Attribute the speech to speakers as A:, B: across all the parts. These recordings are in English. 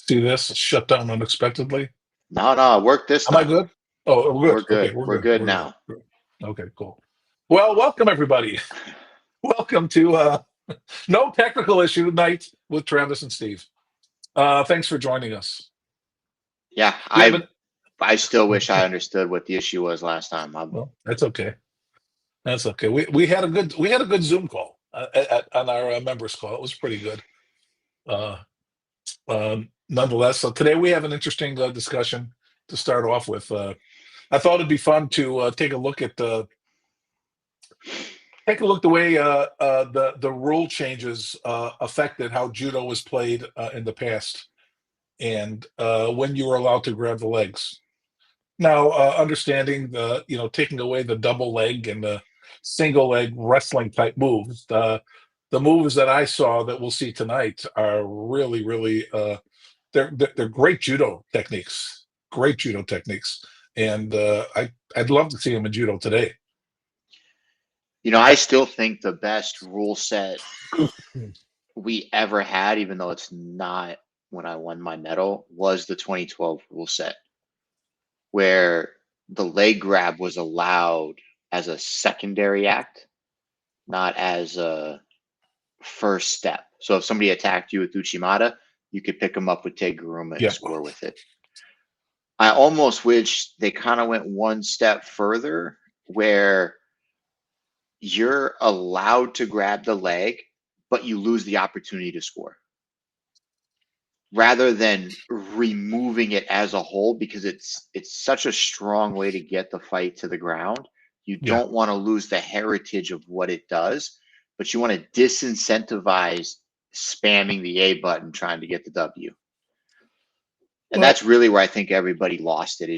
A: See this? Shut down unexpectedly.
B: No, no, it worked this
A: Am I
B: time.
A: good? Oh, we're
B: We're
A: good. Okay,
B: good.
A: we're
B: We're
A: good.
B: good
A: We're good.
B: now.
A: Good. Okay, cool. Well, welcome everybody. Welcome to No Technical Issue Night with Travis and Steve. Thanks for joining us.
B: Yeah,
A: We haven't.
B: I still wish I understood what the issue was last time.
A: Well, that's okay. That's okay. We had a good Zoom call on our members call. It was pretty good. Uh, Nonetheless, so today we have an interesting discussion to start off with. I thought it'd be fun to take a look the way the rule changes affected how judo was played in the past, and when you were allowed to grab the legs. Now, understanding taking away the double leg and the single leg wrestling type moves, the moves that I saw that we'll see tonight are really, really they're great judo techniques, great judo techniques, and I'd love to see them in judo today.
B: I still think the best rule set we ever had, even though it's not when I won my medal, was the 2012 rule set, where the leg grab was allowed as a secondary act, not as a first step. So if somebody attacked you with Uchimata, you could pick them up with Teguruma and
A: Yep.
B: score with it. I almost wish they kind of went one step further where you're allowed to grab the leg, but you lose the opportunity to score rather than removing it as a whole, because it's such a strong way to get the fight to the ground. You
A: Yeah.
B: don't want to lose the heritage of what it does, but you want to disincentivize spamming the A button trying to get the W. And
A: Well,
B: that's really where I think everybody lost it.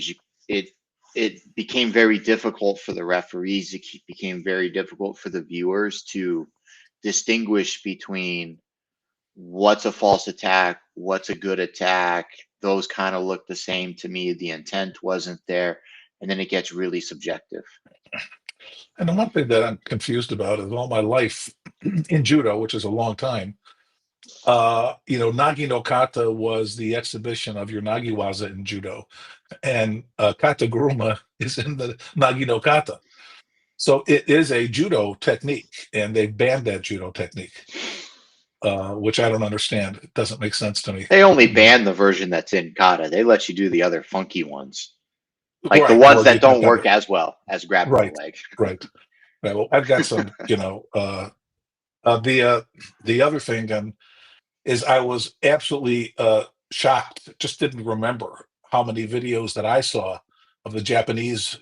B: It became very difficult for the referees. It became very difficult for the viewers to distinguish between what's a false attack, what's a good attack. Those kind of look the same to me. The intent wasn't there, and then it gets really subjective.
A: and the one thing that I'm confused about is all my life in judo, which is a long time. Nagi no kata was the exhibition of your Ne-waza in judo, and kata guruma is in the nagi no kata. So it is a judo technique, and they banned that judo technique, which I don't understand. It doesn't make sense to me.
B: They only
A: You know,
B: ban the version that's in kata. They let you do the other funky ones, like the
A: right?
B: ones
A: Where you
B: that
A: got
B: don't
A: the
B: work as well as grabbing the
A: right,
B: leg.
A: right, right. Well, I've got some. The other thing is I was absolutely shocked. Just didn't remember how many videos that I saw of the Japanese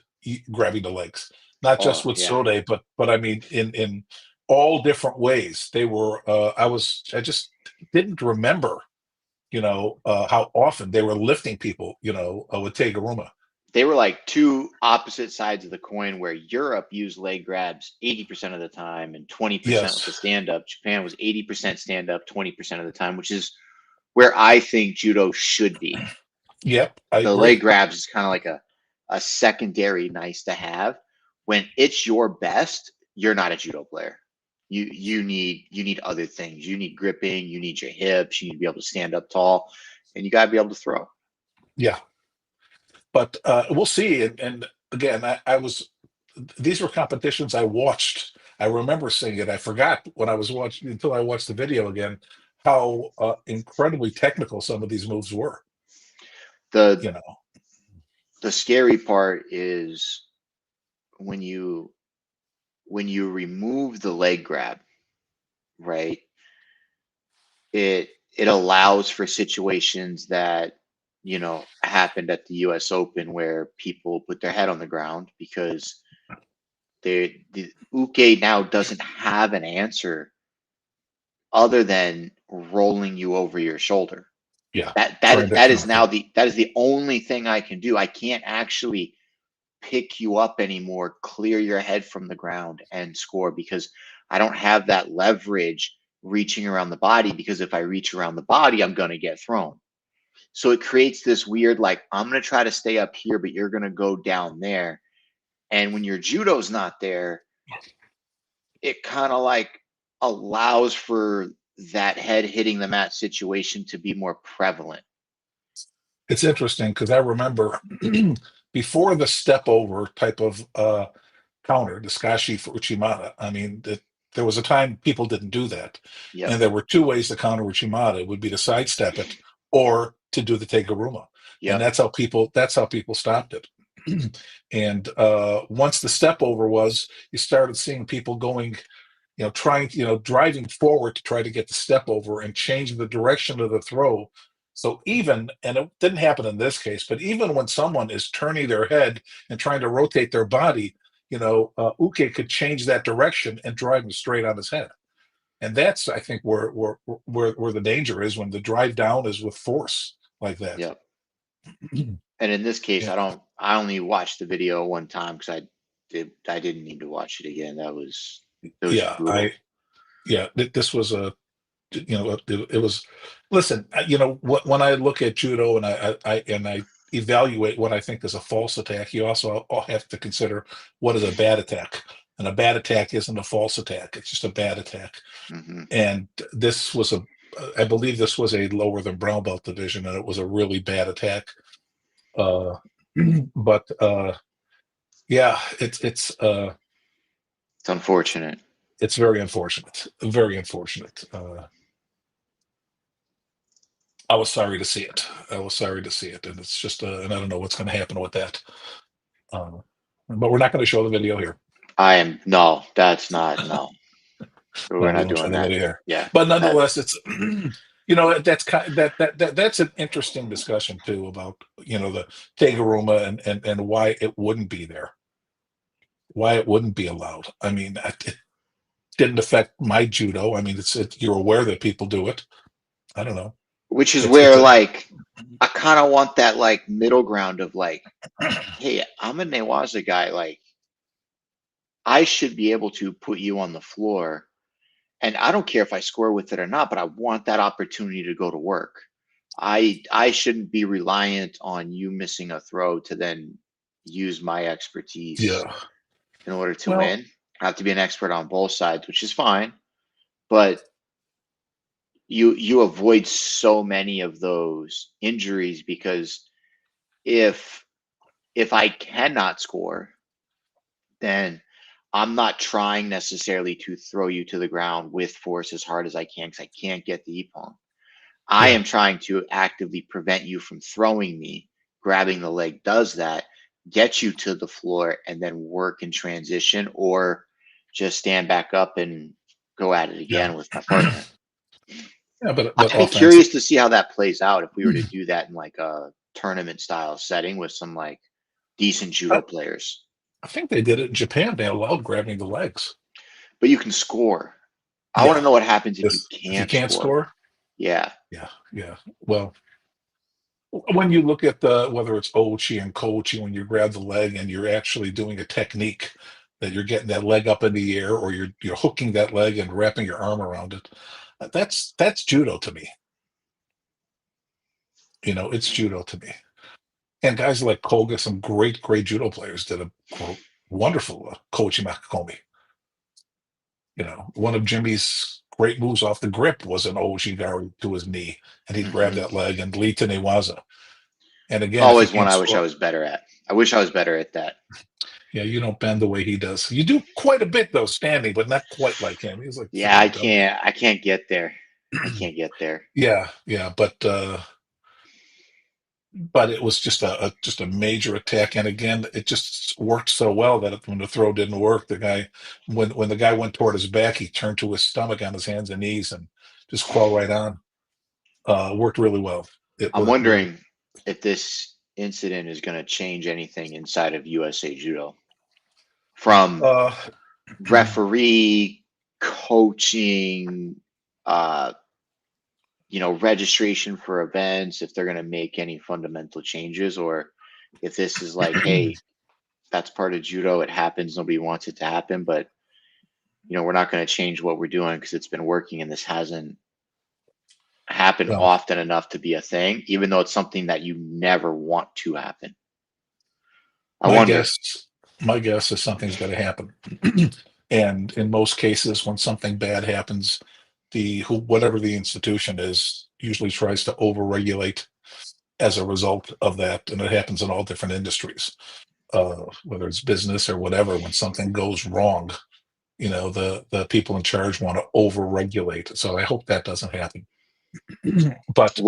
A: grabbing the legs, not just
B: Oh
A: with
B: yeah.
A: Sode, but I mean in all different ways. They were. I just didn't remember. How often they were lifting people. With Teguruma.
B: They were like two opposite sides of the coin, where Europe used leg grabs 80% of the time and 20% with the
A: Yes.
B: stand up. Japan was 80% stand up, 20% of the time, which is where I think judo should be.
A: Yep. I
B: The leg
A: agree.
B: grabs is kind of like a secondary nice to have. When it's your best, you're not a judo player. You need other things. You need gripping, you need your hips, you need to be able to stand up tall, and you gotta be able to throw.
A: Yeah. But we'll see. And again, I was. These were competitions I watched. I remember seeing it. I forgot when I was watching until I watched the video again how incredibly technical some of these moves were.
B: The
A: You know,
B: the scary part is when you remove the leg grab, right? It allows for situations that happened at the US Open, where people put their head on the ground because the uke now doesn't have an answer other than rolling you over your shoulder.
A: yeah,
B: That
A: trying
B: that
A: to
B: that is
A: count
B: now
A: them.
B: the only thing I can do. I can't actually pick you up anymore, clear your head from the ground and score, because I don't have that leverage reaching around the body, because if I reach around the body, I'm going to get thrown. So it creates this weird, like, I'm going to try to stay up here, but you're going to go down there. And when your judo's not there, it kind of like allows for that head hitting the mat situation to be more prevalent.
A: It's interesting because I remember before the step over type of counter, the Skashi for Uchimata. I mean, there was a time people didn't do that,
B: Yep.
A: and there were two ways to counter Uchimata. It would be to sidestep it or to do the Teguruma, and
B: Yep.
A: that's how people stopped it. And once the step over was, you started seeing people going, trying, driving forward to try to get the step over and change the direction of the throw. So even, and it didn't happen in this case, but even when someone is turning their head and trying to rotate their body, Uke could change that direction and drive him straight on his head. And that's, I think, where the danger is when the drive down is with force like that.
B: Yep. And in this case,
A: Yeah,
B: I only watched the video one time because I didn't need to watch it again. It was
A: yeah,
B: brutal.
A: this was it was. Listen, when I look at judo and I evaluate what I think is a false attack, you also all have to consider what is a bad attack. And a bad attack isn't a false attack; it's just a bad attack.
B: Hmm.
A: And this was I believe this was a lower than brown belt division, and it was a really bad attack. Uh, but yeah,
B: It's unfortunate.
A: it's very unfortunate, very unfortunate. I was sorry to see it. I was sorry to see it, and it's just, and I don't know what's going to happen with that. Um, but we're not going to show the video here.
B: I am no, that's not no. We're
A: No, we
B: not
A: won't show
B: doing
A: the
B: that.
A: video here.
B: Yeah.
A: But
B: That
A: nonetheless, it's that's kind that's an interesting discussion too about the Teguruma and why it wouldn't be there, why it wouldn't be allowed. I mean, it didn't affect my judo. I mean, you're aware that people do it. I don't know.
B: which is
A: It's
B: where
A: a
B: like I kind of want that like middle ground of like, hey, I'm a Ne-waza guy. Like I should be able to put you on the floor, and I don't care if I score with it or not, but I want that opportunity to go to work. I shouldn't be reliant on you missing a throw to then use my expertise
A: yeah.
B: in order to
A: Well,
B: win. I have to be an expert on both sides, which is fine, but you avoid so many of those injuries because if I cannot score, then I'm not trying necessarily to throw you to the ground with force as hard as I can because I can't get the ippon. I
A: yeah,
B: am trying to actively prevent you from throwing me. Grabbing the leg does that, get you to the floor, and then work in transition or just stand back up and go at it
A: yeah,
B: again with my partner.
A: yeah. But
B: I'd be
A: offense.
B: curious to see how that plays out if we were to do that in like a tournament style setting with some like decent judo
A: I,
B: players.
A: I think they did it in Japan. They allowed grabbing the legs.
B: But you can score. I want to
A: Yeah.
B: know what happens if you
A: If you
B: can't
A: can't
B: score.
A: score,
B: Yeah.
A: yeah, yeah. Well, when you look at the whether it's Ochi and Kochi, when you grab the leg and you're actually doing a technique that you're getting that leg up in the air, or you're hooking that leg and wrapping your arm around it, that's judo to me. It's judo to me. And guys like Koga, some great judo players, did a wonderful Kochi Makakomi. One of Jimmy's great moves off the grip was an Ojigari to his knee, and he'd grab
B: Hmm.
A: that leg and lead to Ne-waza. And again, if you
B: Always one
A: can't
B: I wish I
A: score,
B: was better at. I wish I was better at that.
A: yeah, you don't bend the way he does. You do quite a bit though, standing, but not quite like him. He's like
B: Yeah,
A: freaking dummy.
B: I can't get there. I can't get there.
A: Yeah, yeah, but it was just a major attack, and again, it just worked so well that when the throw didn't work, when the guy went toward his back, he turned to his stomach on his hands and knees and just crawl right on. Worked really well. It
B: I'm
A: worked really.
B: wondering if this incident is going to change anything inside of USA Judo from
A: Uh,
B: referee, coaching, uh, registration for events, if they're going to make any fundamental changes, or if this is like, hey, that's part of judo. It happens. Nobody wants it to happen, but we're not going to change what we're doing because it's been working and this hasn't happened
A: well,
B: often enough to be a thing, even though it's something that you never want to happen. I
A: my
B: wonder.
A: guess, my guess is something's got to happen, and in most cases, when something bad happens, whatever the institution is usually tries to overregulate as a result of that, and it happens in all different industries, whether it's business or whatever. When something goes wrong, the people in charge want to over-regulate. So I hope that doesn't happen. But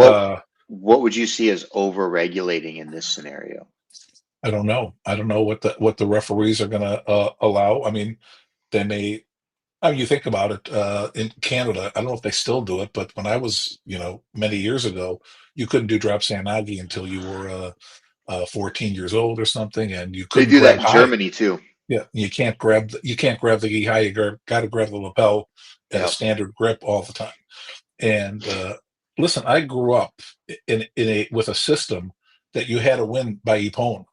B: What would you see as over regulating in this scenario?
A: I don't know. I don't know what the referees are going to allow. I mean, they may. I mean, you think about it, in Canada, I don't know if they still do it, but when I was, many years ago, you couldn't do drop sanagi until you were 14 years old or something, and you
B: They
A: couldn't
B: do that
A: grab
B: in
A: high.
B: Germany too.
A: Yeah, you can't grab the gi high. You got to grab the lapel at a
B: Yep.
A: standard grip all the time. And listen, I grew up in a with a system that you had to win by ippon.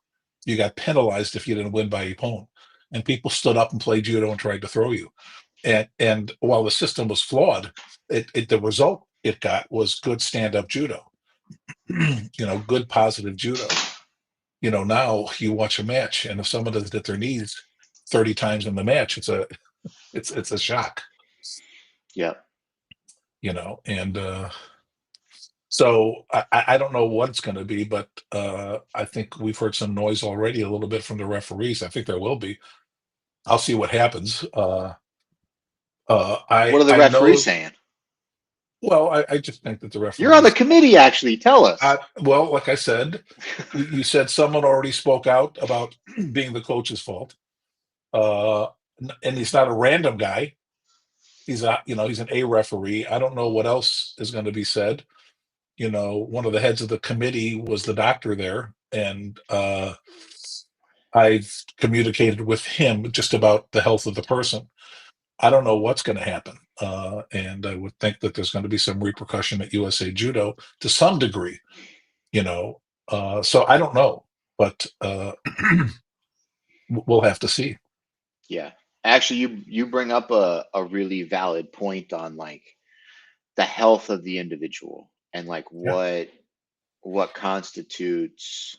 A: You got penalized if you didn't win by ippon, and people stood up and played judo and tried to throw you. And while the system was flawed, the result it got was good stand up judo. Good positive judo. Now you watch a match, and if someone doesn't hit their knees 30 times in the match, it's a shock.
B: Yep.
A: And so I don't know what it's going to be, but I think we've heard some noise already a little bit from the referees. I think there will be. I'll see what happens.
B: What are the
A: I
B: referees
A: know.
B: saying?
A: Well, I just think that the
B: You're on the
A: referees.
B: committee, actually. Tell us.
A: Well, like I said, you said someone already spoke out about being the coach's fault, uh, and he's not a random guy. He's an A referee. I don't know what else is going to be said. One of the heads of the committee was the doctor there, and I've communicated with him just about the health of the person. I don't know what's going to happen, and I would think that there's going to be some repercussion at USA Judo to some degree. So I don't know, but we'll have to see.
B: Yeah. Actually, you bring up a really valid point on like the health of the individual and like
A: Yeah,
B: what constitutes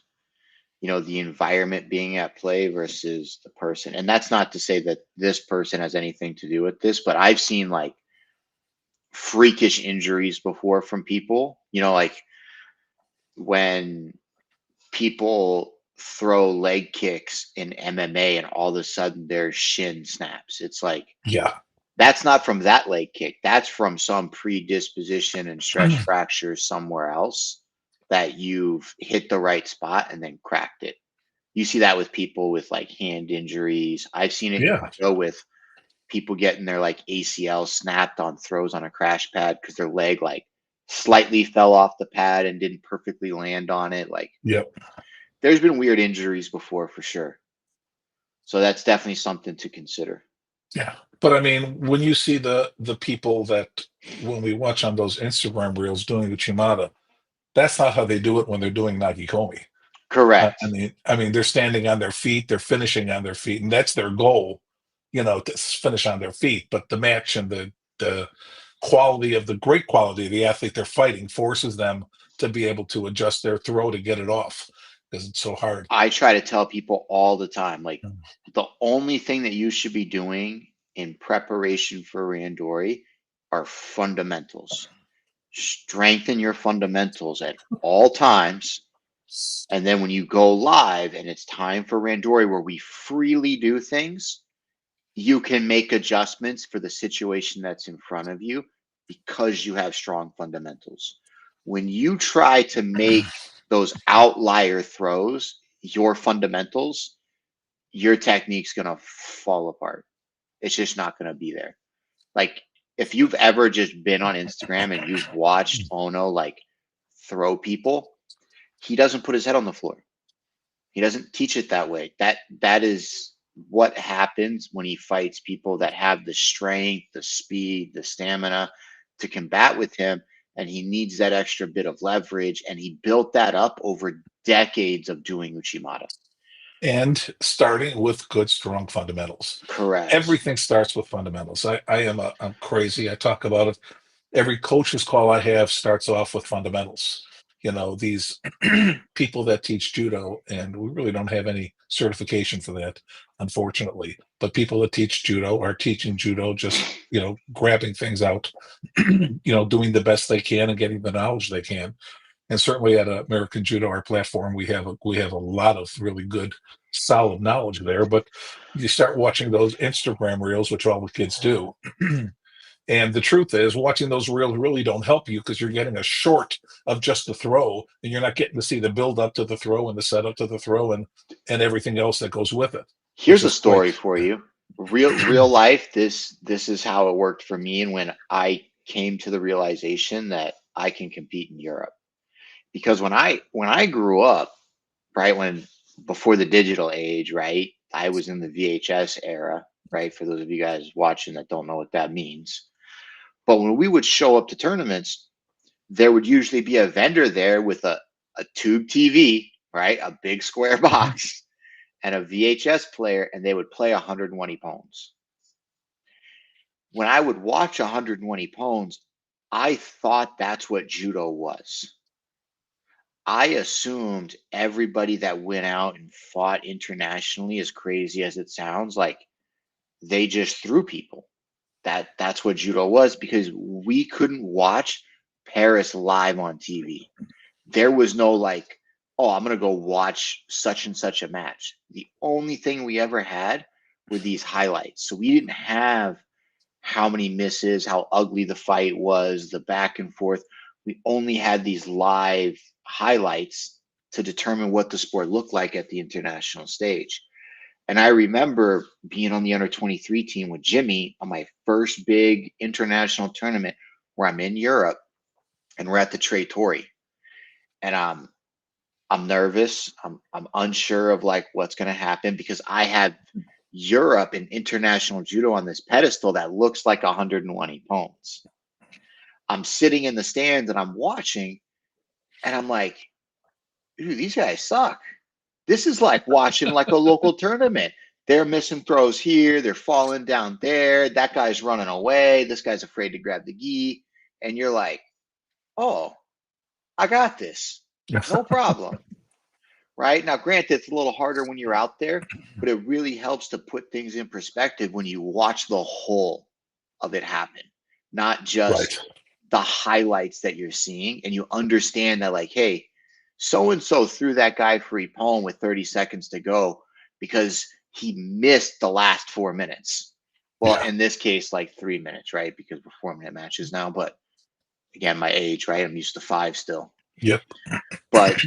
B: the environment being at play versus the person. And that's not to say that this person has anything to do with this, but I've seen like freakish injuries before from people, like when people throw leg kicks in MMA and all of a sudden their shin snaps. It's like
A: yeah,
B: that's not from that leg kick. That's from some predisposition and stress fracture somewhere else that you've hit the right spot and then cracked it. You see that with people with like hand injuries. I've seen it
A: yeah,
B: go with people getting their like ACL snapped on throws on a crash pad because their leg like slightly fell off the pad and didn't perfectly land on it. Like
A: yep,
B: there's been weird injuries before for sure. So that's definitely something to consider.
A: yeah. But I mean, when you see the people that when we watch on those Instagram reels doing the Uchimata, that's not how they do it when they're doing Nagikomi. I
B: Correct.
A: mean, they're standing on their feet, they're finishing on their feet, and that's their goal, to finish on their feet. But the match and the great quality of the athlete they're fighting forces them to be able to adjust their throw to get it off because it's so hard.
B: I try to tell people all the time, like
A: Mm.
B: the only thing that you should be doing in preparation for randori are fundamentals. Strengthen your fundamentals at all times. And then when you go live and it's time for randori where we freely do things, you can make adjustments for the situation that's in front of you because you have strong fundamentals. When you try to make those outlier throws your fundamentals, your technique's going to fall apart. It's just not going to be there. Like if you've ever just been on Instagram and you've watched Ono like throw people, he doesn't put his head on the floor. He doesn't teach it that way. That is what happens when he fights people that have the strength, the speed, the stamina to combat with him. And he needs that extra bit of leverage. And he built that up over decades of doing Uchimata.
A: And starting with good, strong fundamentals.
B: Correct.
A: Everything starts with fundamentals. I'm crazy. I talk about it. Every coach's call I have starts off with fundamentals. These people that teach judo, and we really don't have any certification for that, unfortunately. But people that teach judo are teaching judo, just grabbing things out, doing the best they can and getting the knowledge they can. And certainly at American Judo, our platform, we have a lot of really good, solid knowledge there. But you start watching those Instagram reels, which all the kids do, and the truth is, watching those reels really don't help you because you're getting a short of just the throw, and you're not getting to see the build up to the throw and the setup to the throw and everything else that goes with it, which
B: Here's a
A: is quite.
B: story for you. Real life. This is how it worked for me, and when I came to the realization that I can compete in Europe. Because when I grew up, right, when before the digital age, right, I was in the VHS era, right? For those of you guys watching that don't know what that means. But when we would show up to tournaments, there would usually be a vendor there with a tube TV, right? A big square box and a VHS player, and they would play 101 pounds. When I would watch 101 pounds, I thought that's what judo was. I assumed everybody that went out and fought internationally, as crazy as it sounds, like they just threw people. That's what judo was, because we couldn't watch Paris live on TV. There was no like, oh, I'm gonna go watch such and such a match. The only thing we ever had were these highlights. So we didn't have how many misses, how ugly the fight was, the back and forth. We only had these live highlights to determine what the sport looked like at the international stage. And I remember being on the under 23 team with Jimmy on my first big international tournament where I'm in Europe and we're at the Trattori. And I'm nervous. I'm unsure of like what's going to happen because I have Europe and international judo on this pedestal that looks like 120 pounds. I'm sitting in the stands and I'm watching, and I'm like, dude, these guys suck. This is like watching like a local tournament. They're missing throws here, they're falling down there. That guy's running away. This guy's afraid to grab the gi, and you're like, oh, I got this, no problem. Right now, granted, it's a little harder when you're out there, but it really helps to put things in perspective when you watch the whole of it happen, not
A: Right.
B: just the highlights that you're seeing. And you understand that, like, hey, so and so threw that guy for Ippon with 30 seconds to go because he missed the last 4 minutes. Well,
A: Yeah.
B: in this case, like 3 minutes, right? Because we're 4 minute matches now. But again, my age, right? I'm used to five still.
A: Yep.
B: But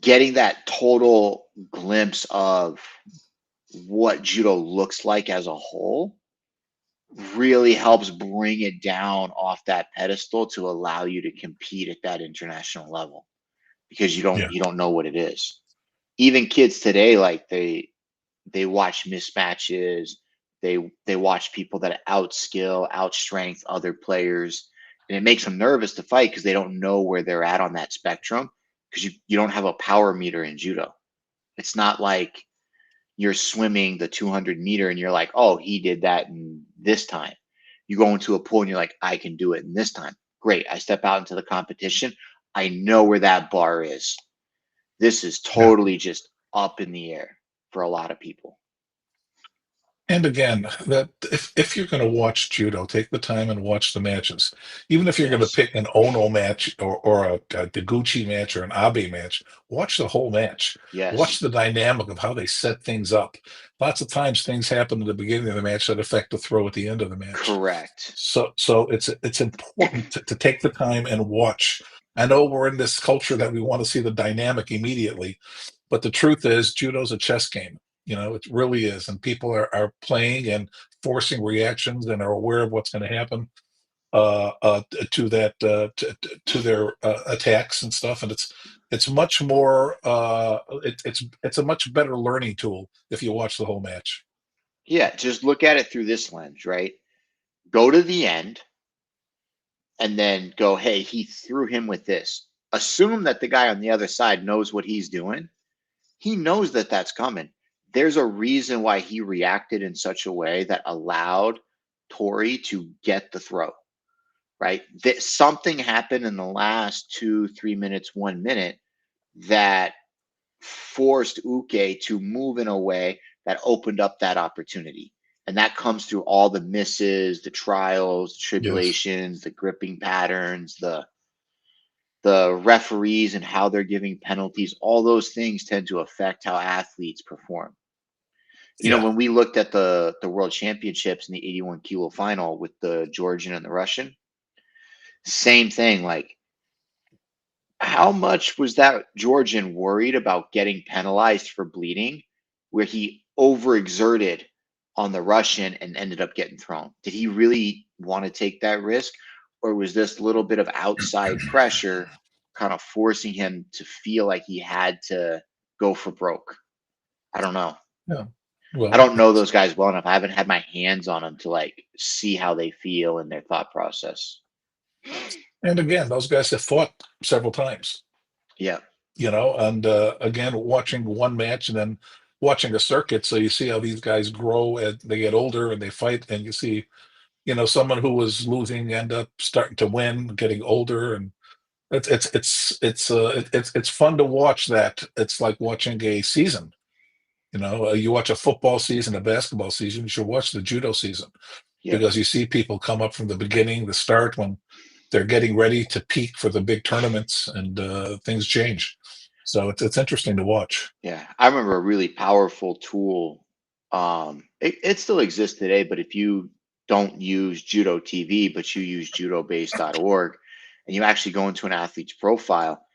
B: getting that total glimpse of what judo looks like as a whole really helps bring it down off that pedestal to allow you to compete at that international level, because you don't
A: Yeah.
B: you don't know what it is. Even kids today, like they watch mismatches, they watch people that outskill, outstrength other players, and it makes them nervous to fight because they don't know where they're at on that spectrum, because you don't have a power meter in judo. It's not like you're swimming the 200 meter and you're like, oh, he did that in this time. You go into a pool and you're like, I can do it in this time. Great. I step out into the competition. I know where that bar is. This is
A: Yeah.
B: totally just up in the air for a lot of people.
A: And again, that if you're going to watch judo, take the time and watch the matches. Even if you're going to
B: Yes.
A: pick an Ono match or a Deguchi match or an Abe match, watch the whole match. Watch
B: Yes.
A: the dynamic of how they set things up. Lots of times things happen at the beginning of the match that affect the throw at the end of the match.
B: Correct.
A: So it's important to take the time and watch. I know we're in this culture that we want to see the dynamic immediately, but the truth is judo's a chess game. It really is, and people are playing and forcing reactions and are aware of what's going to happen to that to their attacks and stuff. And it's much more it's a much better learning tool if you watch the whole match.
B: Yeah. Just look at it through this lens, right? Go to the end and then go, hey, he threw him with this. Assume that the guy on the other side knows what he's doing. He knows that that's coming. There's a reason why he reacted in such a way that allowed Tori to get the throw, right? That something happened in the last 2, 3 minutes, 1 minute that forced Uke to move in a way that opened up that opportunity. And that comes through all the misses, the trials,
A: Yes.
B: tribulations, the gripping patterns, the referees and how they're giving penalties, all those things tend to affect how athletes perform.
A: Yeah.
B: When we looked at the world championships in the 81 kilo final with the Georgian and the Russian, same thing. Like, how much was that Georgian worried about getting penalized for bleeding, where he overexerted on the Russian and ended up getting thrown? Did he really want to take that risk? Or was this little bit of outside pressure kind of forcing him to feel like he had to go for broke? I don't know.
A: Yeah.
B: I
A: Well,
B: don't know those guys well enough. I haven't had my hands on them to like see how they feel and their thought process.
A: and again, those guys have fought several times,
B: Yeah.
A: and again, watching one match and then watching a circuit, so you see how these guys grow and they get older and they fight, and you see, someone who was losing end up starting to win, getting older, and it's fun to watch that. It's like watching a season. You watch a football season, a basketball season, you should watch the judo season,
B: Yep.
A: because you see people come up from the beginning, the start, when they're getting ready to peak for the big tournaments, and things change. So it's interesting to watch.
B: Yeah, I remember a really powerful tool. It still exists today, but if you don't use Judo TV, but you use judobase.org, and you actually go into an athlete's profile,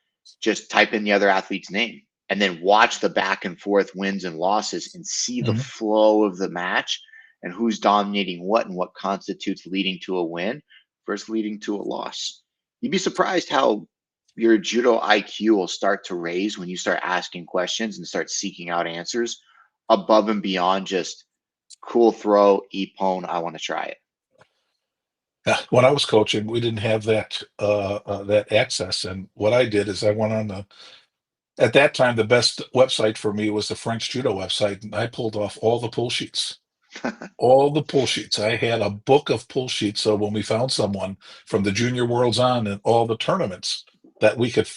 B: just type in the other athlete's name and then watch the back and forth wins and losses and see the
A: Mhm.
B: flow of the match and who's dominating what and what constitutes leading to a win versus leading to a loss. You'd be surprised how your judo IQ will start to raise when you start asking questions and start seeking out answers above and beyond just cool throw, epone, I want to try it.
A: Yeah, when I was coaching, we didn't have that access, and what I did is I went on the at that time the best website for me was the French judo website, and I pulled off all the pull sheets. All the pull sheets. I had a book of pull sheets. So when we found someone from the junior worlds on and all the tournaments, that we could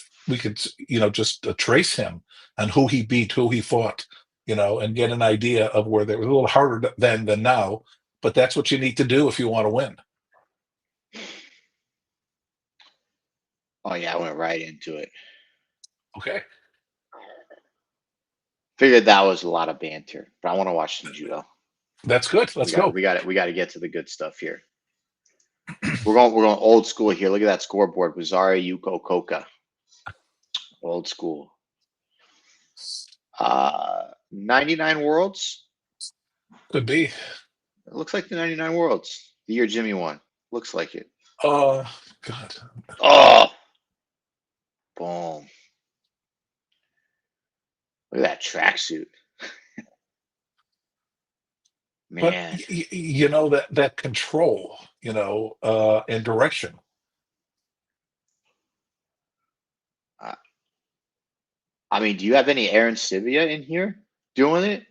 A: just trace him and who he beat, who he fought, and get an idea of where they were. A little harder then than now, but that's what you need to do if you want to win.
B: Oh yeah, I went right into it.
A: Okay,
B: Figured that was a lot of banter, but I want to watch some judo.
A: that's good.
B: We
A: Let's
B: got
A: go.
B: we got it. We got to get to the good stuff here. We're going old school here. Look at that scoreboard. Wazari Yuko Koka. Old school. 99 worlds.
A: Could be.
B: It looks like the 99 worlds. The year Jimmy won. Looks like it.
A: Uh, God.
B: Oh, boom. Look at that tracksuit.
A: But
B: Man.
A: that control, and direction.
B: Uh, I mean, do you have any Aaron Sivia in here doing it?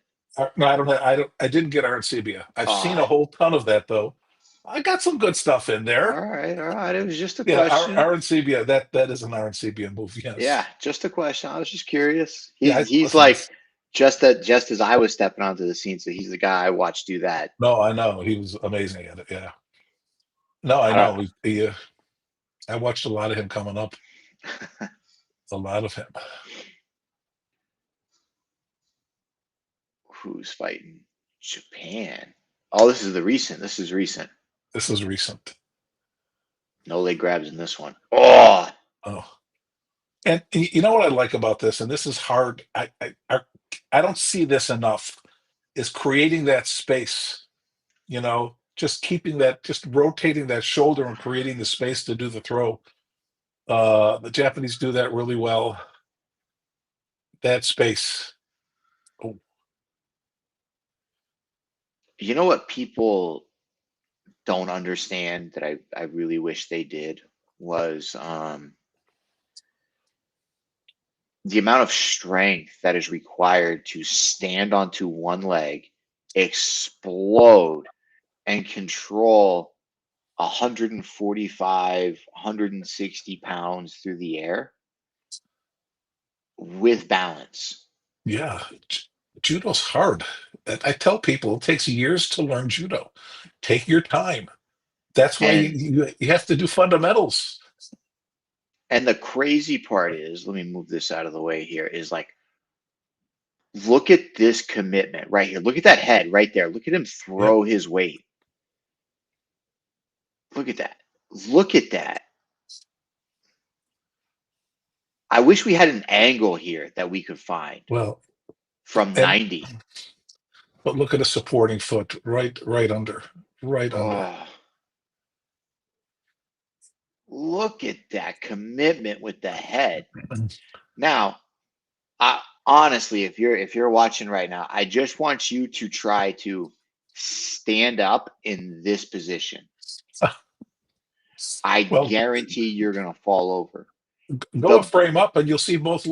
A: No, I didn't get Arancibia. I've seen a
B: Oh,
A: whole ton of that though. I got some good stuff in
B: all
A: there.
B: right. All right. It was just a
A: Yeah,
B: question.
A: Arancibia. That is an Arancibia move.
B: Yeah,
A: Yes.
B: just a question. I was just curious.
A: Yeah.
B: He's
A: Listen.
B: like just as I was stepping onto the scene, so he's the guy I watched do that.
A: No, I know he was amazing at it. Yeah. No, I
B: I don't
A: know. I watched a lot of him coming up. A lot of him.
B: who's fighting Japan. Oh, this is the recent. This is recent.
A: This is recent.
B: No leg grabs in this one. Oh,
A: Oh, and you know what I like about this, and this is hard. I don't see this enough. Is creating that space. Just keeping that, just rotating that shoulder and creating the space to do the throw. The Japanese do that really well. That space. Oh,
B: you know what people don't understand that I really wish they did was the amount of strength that is required to stand onto one leg, explode, and control 145, 160 pounds through the air with balance.
A: yeah. Judo's hard. I tell people it takes years to learn judo. Take your time. That's why
B: And
A: you have to do fundamentals.
B: And the crazy part is, let me move this out of the way here, is like, look at this commitment right here. Look at that head right there. Look at him
A: Yep.
B: throw his weight. Look at that. Look at that. I wish we had an angle here that we could find
A: Well,
B: from
A: and
B: 90.
A: but look at a supporting foot right under, right under.
B: Oh, look at that commitment with the head. Now, honestly, if you're watching right now, I just want you to try to stand up in this position. I
A: Well,
B: guarantee you're gonna fall over.
A: go a
B: The
A: frame up, and you'll see both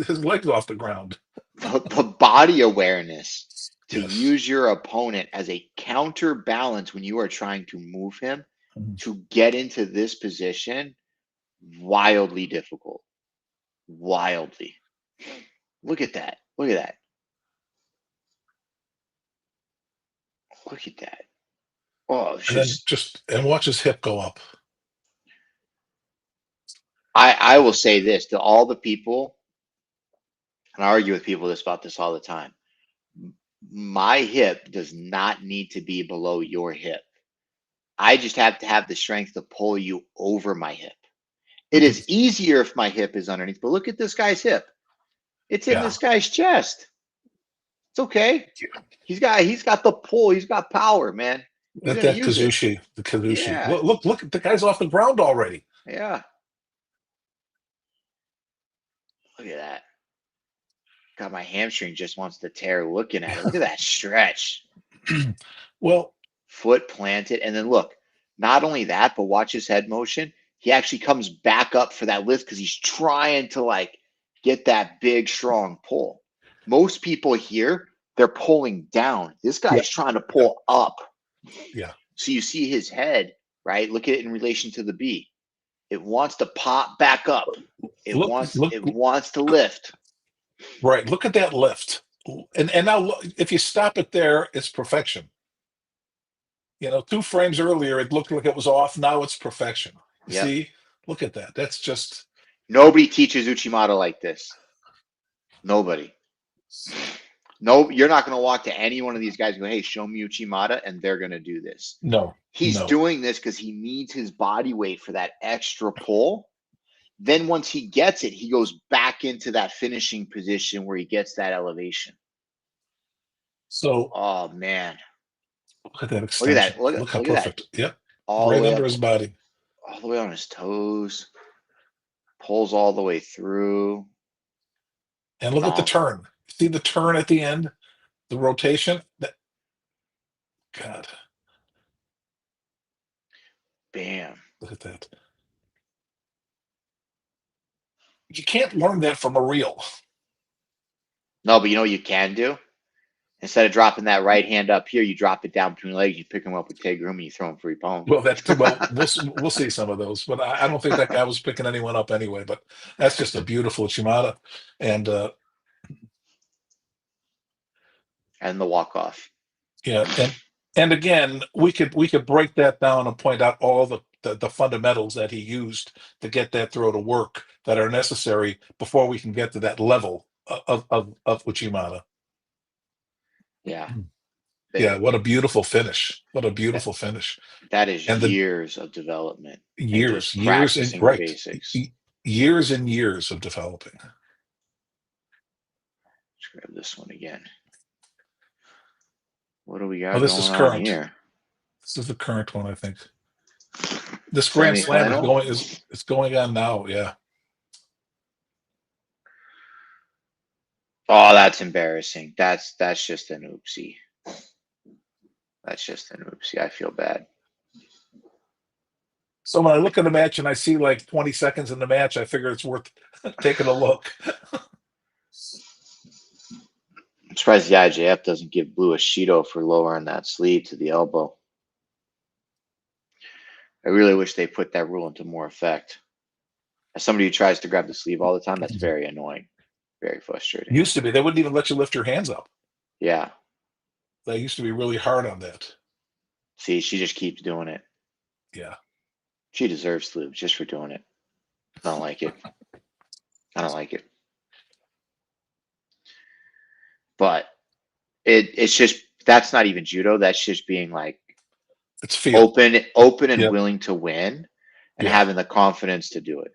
A: his legs off the ground.
B: the body awareness to
A: Yes.
B: use your opponent as a counterbalance when you are trying to move him to get into this position, wildly difficult. Wildly. Look at that. Look at that. Look at that. Oh, it's
A: And then
B: just
A: just and watch his hip go up.
B: I will say this to all the people, and I argue with people about this all the time. My hip does not need to be below your hip. I just have to have the strength to pull you over my hip. It is easier if my hip is underneath, but look at this guy's hip. It's in
A: Yeah.
B: this guy's chest. It's okay. He's got the pull. He's got power, man. He's
A: At
B: gonna
A: that
B: use it.
A: Kazushi, the Kazushi.
B: Yeah,
A: Look, the guy's off the ground already.
B: yeah. Look at that. God, my hamstring just wants to tear looking at it. Look at that stretch.
A: Well,
B: Foot planted, and then look. Not only that, but watch his head motion. He actually comes back up for that lift because he's trying to like get that big, strong pull. Most people here, they're pulling down. This
A: yeah,
B: guy's trying to
A: yeah,
B: pull up.
A: yeah.
B: So you see his head, right? Look at it in relation to the B. It wants to pop back up. It
A: Look,
B: wants
A: look,
B: it wants to lift.
A: right. Look at that lift. And now, if you stop it there, it's perfection. 2 frames earlier, it looked like it was off. Now it's perfection. You
B: Yep.
A: see? Look at that. That's just
B: Nobody teaches Uchimata like this. Nobody. No, you're not going to walk to any one of these guys and go, hey, show me Uchimata, and they're going to do this.
A: no,
B: He's
A: no.
B: doing this because he needs his body weight for that extra pull. Then once he gets it, he goes back into that finishing position where he gets that elevation.
A: So
B: Oh man.
A: look at that
B: Look at
A: extension.
B: that. Look at
A: Look how
B: look at that.
A: perfect. Yep.
B: All the
A: Right
B: way
A: under
B: up,
A: his body.
B: all the way on his toes. Pulls all the way through.
A: And look at the
B: Phenomenal.
A: turn. See the turn at the end? The rotation? God,
B: Bam.
A: look at that. You can't learn that from a reel.
B: No, but you know what you can do? Instead of dropping that right hand up here, you drop it down between legs. You pick him up with Tegrum and you throw him 3 pounds.
A: Well, we'll see some of those, but I don't think that guy was picking anyone up anyway. But that's just a beautiful Uchimata, and
B: And the walk off.
A: yeah, and again, we could break that down and point out all the fundamentals that he used to get that throw to work that are necessary before we can get to that level of Uchimata.
B: Yeah.
A: Yeah,
B: That,
A: what a beautiful finish! What a
B: that,
A: beautiful finish!
B: that is
A: And the
B: years of development and
A: years,
B: just
A: years, and
B: practicing the
A: right,
B: basics.
A: years and years of developing.
B: Let's grab this one again. What do we
A: Oh,
B: got
A: this is
B: going on
A: current.
B: here?
A: This is the current one, I think. This Grand Slam is
B: Semifinal?
A: going is it's going on now. Yeah.
B: Oh, that's embarrassing. That's just an oopsie. That's just an oopsie. I feel bad.
A: So when I look at the match and I see like 20 seconds in the match, I figure it's worth taking a look.
B: I'm surprised the IJF doesn't give Blue a Shido for lowering that sleeve to the elbow. I really wish they put that rule into more effect. As somebody who tries to grab the sleeve all the time, that's very annoying, very frustrating.
A: Used to be, they wouldn't even let you lift your hands up.
B: Yeah.
A: They used to be really hard on that.
B: See, she just keeps doing it.
A: Yeah.
B: She deserves sleeves just for doing it. I don't like it. I don't like it. But it's just that's not even judo. That's just being like
A: It's feel.
B: open and
A: Yep.
B: willing to win and
A: Yeah.
B: having the confidence to do it.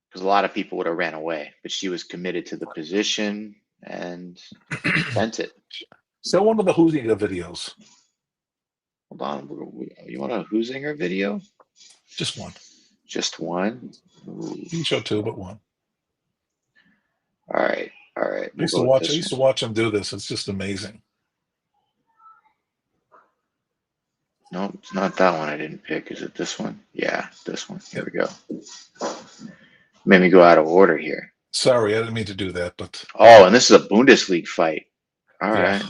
B: Because a lot of people would have ran away, but she was committed to the position and sent it.
A: So one of the Huzinga videos.
B: Hold on, you want a Hoosinger video?
A: Just one.
B: Just one.
A: You can show two, but one.
B: All right, all right.
A: I
B: We'll
A: used to
B: go with
A: watch. I
B: this
A: used
B: one.
A: to watch him do this. It's just amazing.
B: No, it's not that one I didn't pick. Is it this one? Yeah, this one. Here
A: Yep.
B: we go. Made me go out of order here.
A: Sorry, I didn't mean to do that, but
B: Oh, and this is a Bundesliga fight. All
A: yeah.
B: right.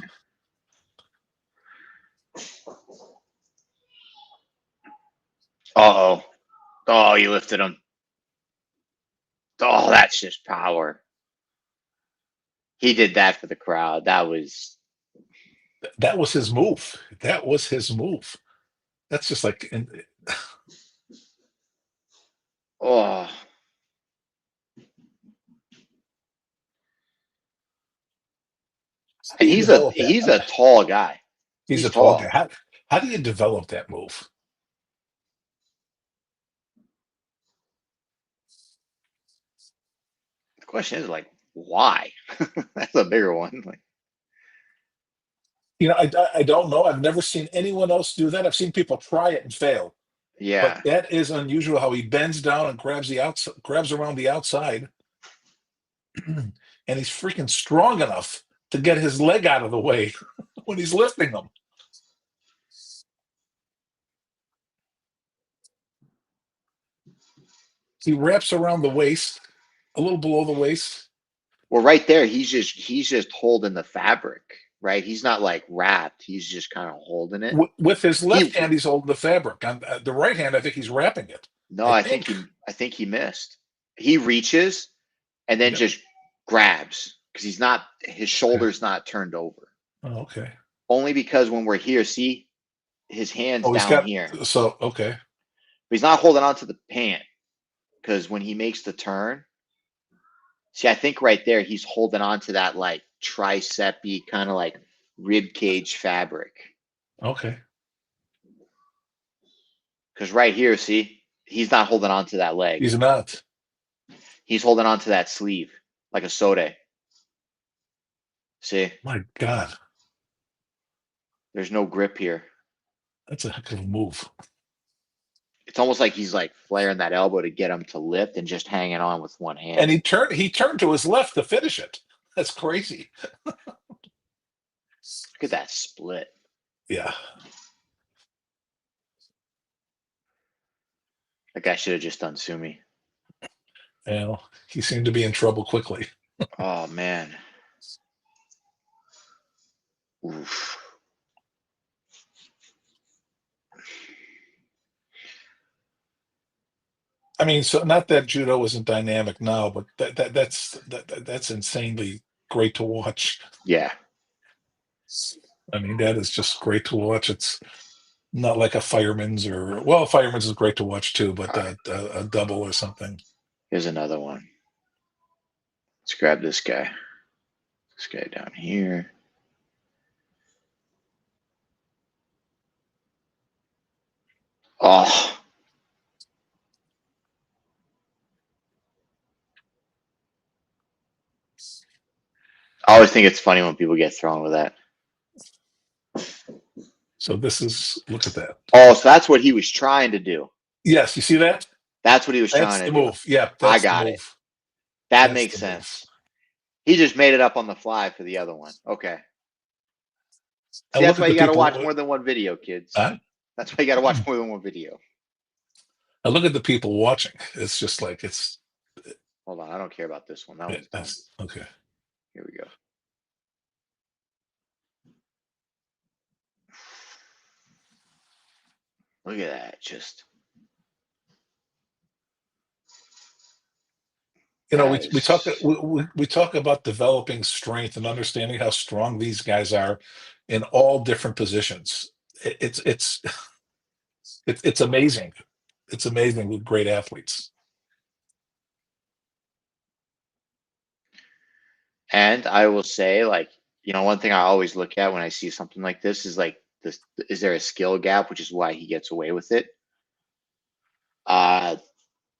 B: Uh-oh. Oh, you lifted him. Oh, that's just power. He did that for the crowd. That was
A: That was his move. That was his move. That's just like,
B: oh.
A: how do
B: And
A: you
B: he's a
A: develop that?
B: he's a tall guy.
A: He's
B: He's
A: a tall guy.
B: tall.
A: How do you develop that move?
B: The question is like, why? That's a bigger one. Like,
A: You know, I don't know. I've never seen anyone else do that. I've seen people try it and fail, but
B: yeah.
A: that is unusual. How he bends down and grabs the outside, grabs around the outside, and he's freaking strong enough to get his leg out of the way when he's lifting them. He wraps around the waist, a little below the waist.
B: Well, right there, he's just holding the fabric, right? He's not like wrapped. He's just kind of holding it.
A: With his left
B: He
A: hand, he's holding the fabric. On the right hand, I think he's wrapping it.
B: no,
A: I
B: I think
A: think.
B: he missed. He reaches and then
A: Yep.
B: just grabs because his
A: Okay.
B: shoulder's not turned over.
A: Oh, okay.
B: Only because when we're here, see his hands
A: Oh, he's
B: down
A: got.
B: here.
A: So okay.
B: But he's not holding on to the pant because when he makes the turn, see, I think right there he's holding on to that like tricepy kind of like rib cage fabric.
A: Okay.
B: Because right here, see, he's not holding on to that leg.
A: He's not.
B: He's holding on to that sleeve like a soda. See,
A: My God,
B: there's no grip here.
A: that's a heck of a move.
B: It's almost like he's like flaring that elbow to get him to lift and just hanging on with one
A: And
B: hand.
A: he turned to his left to finish it. That's crazy.
B: Look at that split.
A: Yeah.
B: That guy should have just done Sumi.
A: Well, he seemed to be in trouble quickly.
B: Oh man. Oof.
A: I mean, so not that judo isn't dynamic now, but that's insanely great to watch.
B: Yeah.
A: I mean, that is just great to watch. It's not like a fireman's or well, fireman's is great to watch too, but
B: All right.
A: a double or something.
B: Here's another one. Let's grab this guy. This guy down here. Oh. I always think it's funny when people get thrown with that.
A: So this is look at that.
B: Oh, so that's what he was trying to do.
A: Yes, you see that?
B: That's what he was
A: That's
B: trying
A: the
B: to do.
A: move. Yeah,
B: I
A: that's the
B: got it.
A: move.
B: That
A: That's
B: makes
A: the move.
B: sense. He just made it up on the fly for the other one. Okay. See,
A: And
B: that's
A: look
B: why
A: at the
B: you got to
A: people.
B: watch more than one video, kids.
A: Uh,
B: That's why you got to watch more than one video.
A: and look at the people watching. It's just like it's.
B: Hold on, I don't care about this one. That one's done.
A: That's okay.
B: Here we go. Look at that. Just
A: You know,
B: that is
A: we talk about developing strength and understanding how strong these guys are in all different positions. It's It's amazing. It's amazing with great athletes.
B: And I will say, like, one thing I always look at when I see something like this is like this: is there a skill gap, which is why he gets away with it. Uh,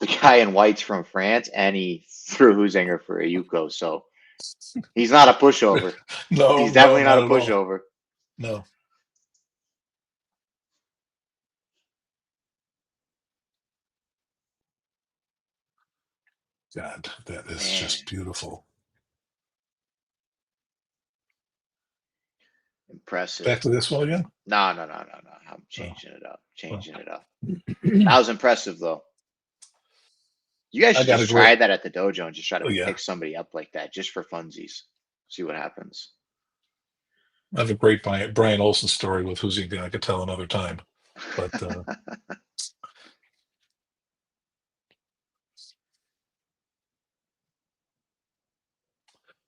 B: the guy in white's from France, and he threw Huzinger for a Yuko, so he's not a pushover.
A: No,
B: He's
A: no,
B: definitely not
A: not
B: a
A: at all.
B: pushover.
A: No. God, that is
B: Man,
A: just beautiful.
B: impressive.
A: Back to this one again.
B: No, no, no, no, no. I'm
A: Oh,
B: changing it up.
A: well.
B: Changing it up. That was impressive, though. You guys
A: I
B: should
A: got a
B: just
A: great.
B: try that at the dojo and just try to
A: Oh yeah,
B: pick somebody up like that just for funsies. See what happens.
A: I have a great Brian Olsen story with Huzinga. I could tell another time, but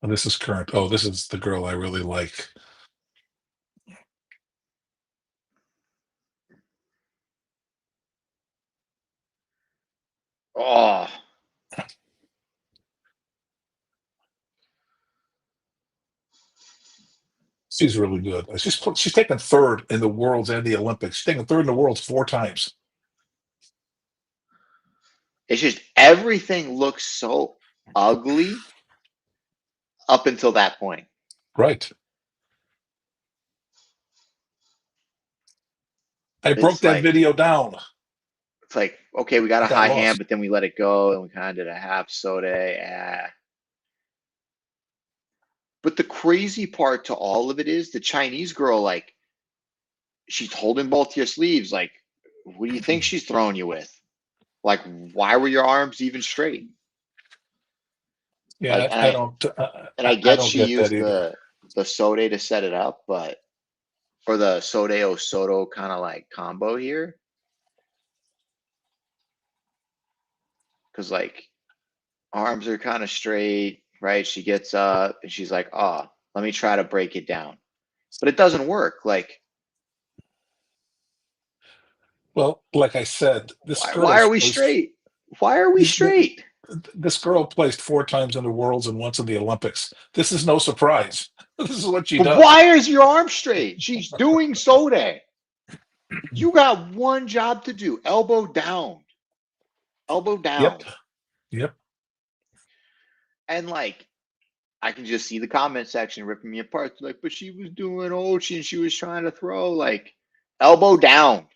A: this is current. Oh, this is the girl I really like.
B: Oh,
A: She's really good. She's taken third in the worlds and the Olympics. She's taken third in the worlds 4 times.
B: it's just everything looks so ugly up until that point.
A: Right. I broke
B: It's
A: that
B: like
A: video down.
B: it's like okay, we got
A: I
B: a
A: got
B: high hand,
A: lost.
B: but then we let it go and we kind of did a half soda. But the crazy part to all of it is the Chinese girl, like, she's holding both your sleeves. Like, what do you think she's throwing you with? Like, why were your arms even straight? Like,
A: Yeah,
B: and
A: I
B: I
A: don't.
B: and I
A: I
B: get
A: don't
B: she
A: get that
B: used
A: either.
B: the Sode to set it up, but for the Sodeo Soto kind of like combo here, because like arms are kind of straight, right? She gets up and she's like, "Oh, let me try to break it down," but it doesn't work. Like,
A: Well, like I said,
B: why are we straight? Why are we straight?
A: this girl placed 4 times in the worlds and once in the Olympics. This is no surprise. This is what she
B: But
A: does.
B: why is your arm straight? She's doing Sode. You got one job to do: elbow down, elbow
A: Yep.
B: down,
A: Yep.
B: and like I can just see the comment section ripping me apart. Like, but she was doing Ochi and she was trying to throw, like, elbow down.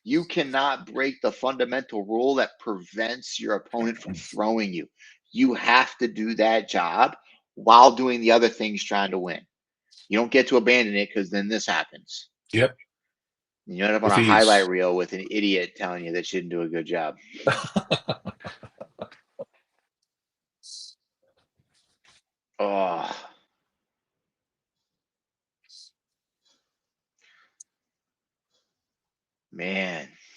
B: You cannot break the fundamental rule that prevents your opponent from throwing you. You have to do that job while doing the other things trying to win. You don't get to abandon it because then this happens.
A: Yep.
B: You end up on
A: With
B: a highlight
A: ease.
B: reel with an idiot telling you that she didn't do a good job. Oh, man. I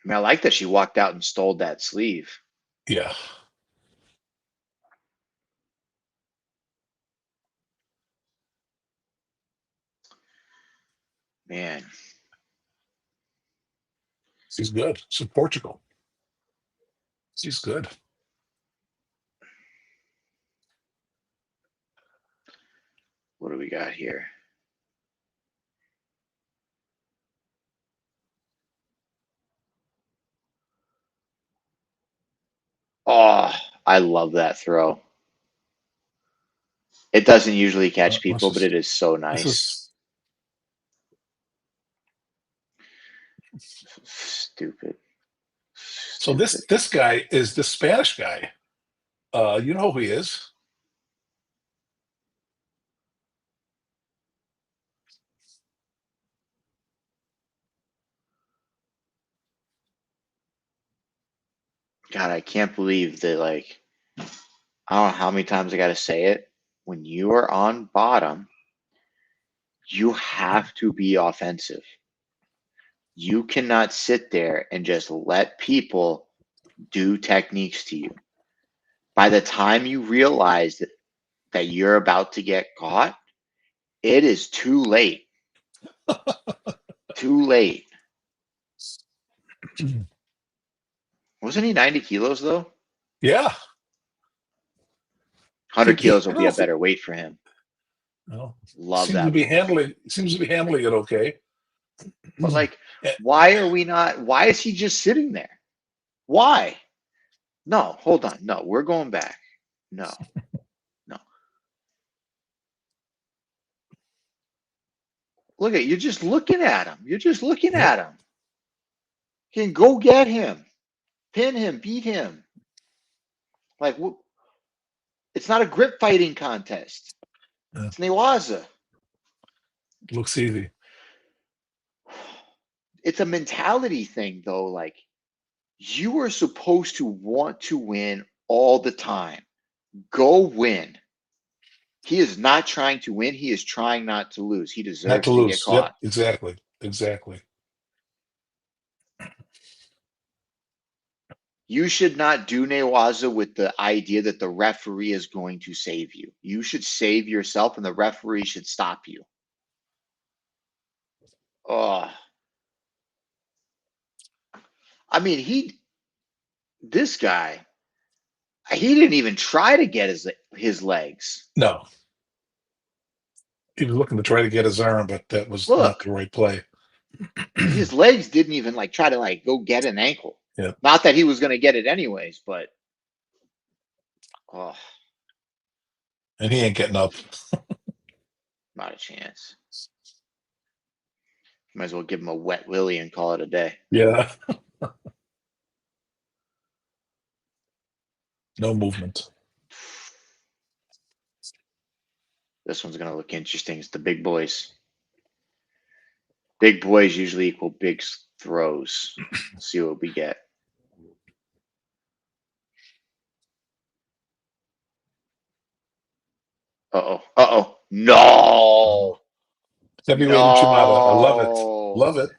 B: mean, I like that she walked out and stole that sleeve.
A: Yeah.
B: Man,
A: She's good. She's Portugal. She's good.
B: what do we got here? Oh, I love that throw. It doesn't usually catch
A: Let's
B: people, but
A: just
B: it is so
A: this
B: nice.
A: is
B: Stupid.
A: so
B: Stupid.
A: this guy is the Spanish guy. You know who he is?
B: God, I can't believe that, like, I don't know how many times I got to say it. When you are on bottom, you have to be offensive. You cannot sit there and just let people do techniques to you. By the time you realize that that you're about to get caught, it is too late. Too late. Wasn't he 90 kilos though?
A: Yeah.
B: 100
A: He,
B: kilos will
A: I
B: be a
A: don't think,
B: better weight for him.
A: no,
B: Love that move.
A: seems to be handling it okay.
B: But like,
A: Eh,
B: why is he just sitting there? Why? No, hold on. No, we're going back. No, no. Look at, you're just looking at him. You're just looking
A: yep.
B: at him. You can go get him, pin him, beat him. Like, it's not a grip fighting contest.
A: Yeah.
B: It's Ne-waza.
A: Looks easy.
B: It's a mentality thing, though. Like, you are supposed to want to win all the time. Go win. He is not trying to win. He is trying not to lose. He
A: Not to
B: deserves to get
A: lose. Yep,
B: caught.
A: exactly. Exactly.
B: You should not do Ne-waza with the idea that the referee is going to save you. You should save yourself, and the referee should stop you. Oh, I mean, this guy, he didn't even try to get his legs.
A: No. He was looking to try to get his arm, but that was not the
B: Look,
A: right play.
B: his legs didn't even like try to like go get an ankle.
A: Yeah.
B: Not that he was going to get it anyways, but oh,
A: And he ain't getting up.
B: not a chance. Might as well give him a wet willy and call it a day.
A: Yeah. No movement.
B: This one's going to look interesting. It's the big boys. Big boys usually equal big throws. We'll see what we get. Uh-oh. Uh-oh. No.
A: Heavyweight Uchimata. I love it.
B: No.
A: Love it.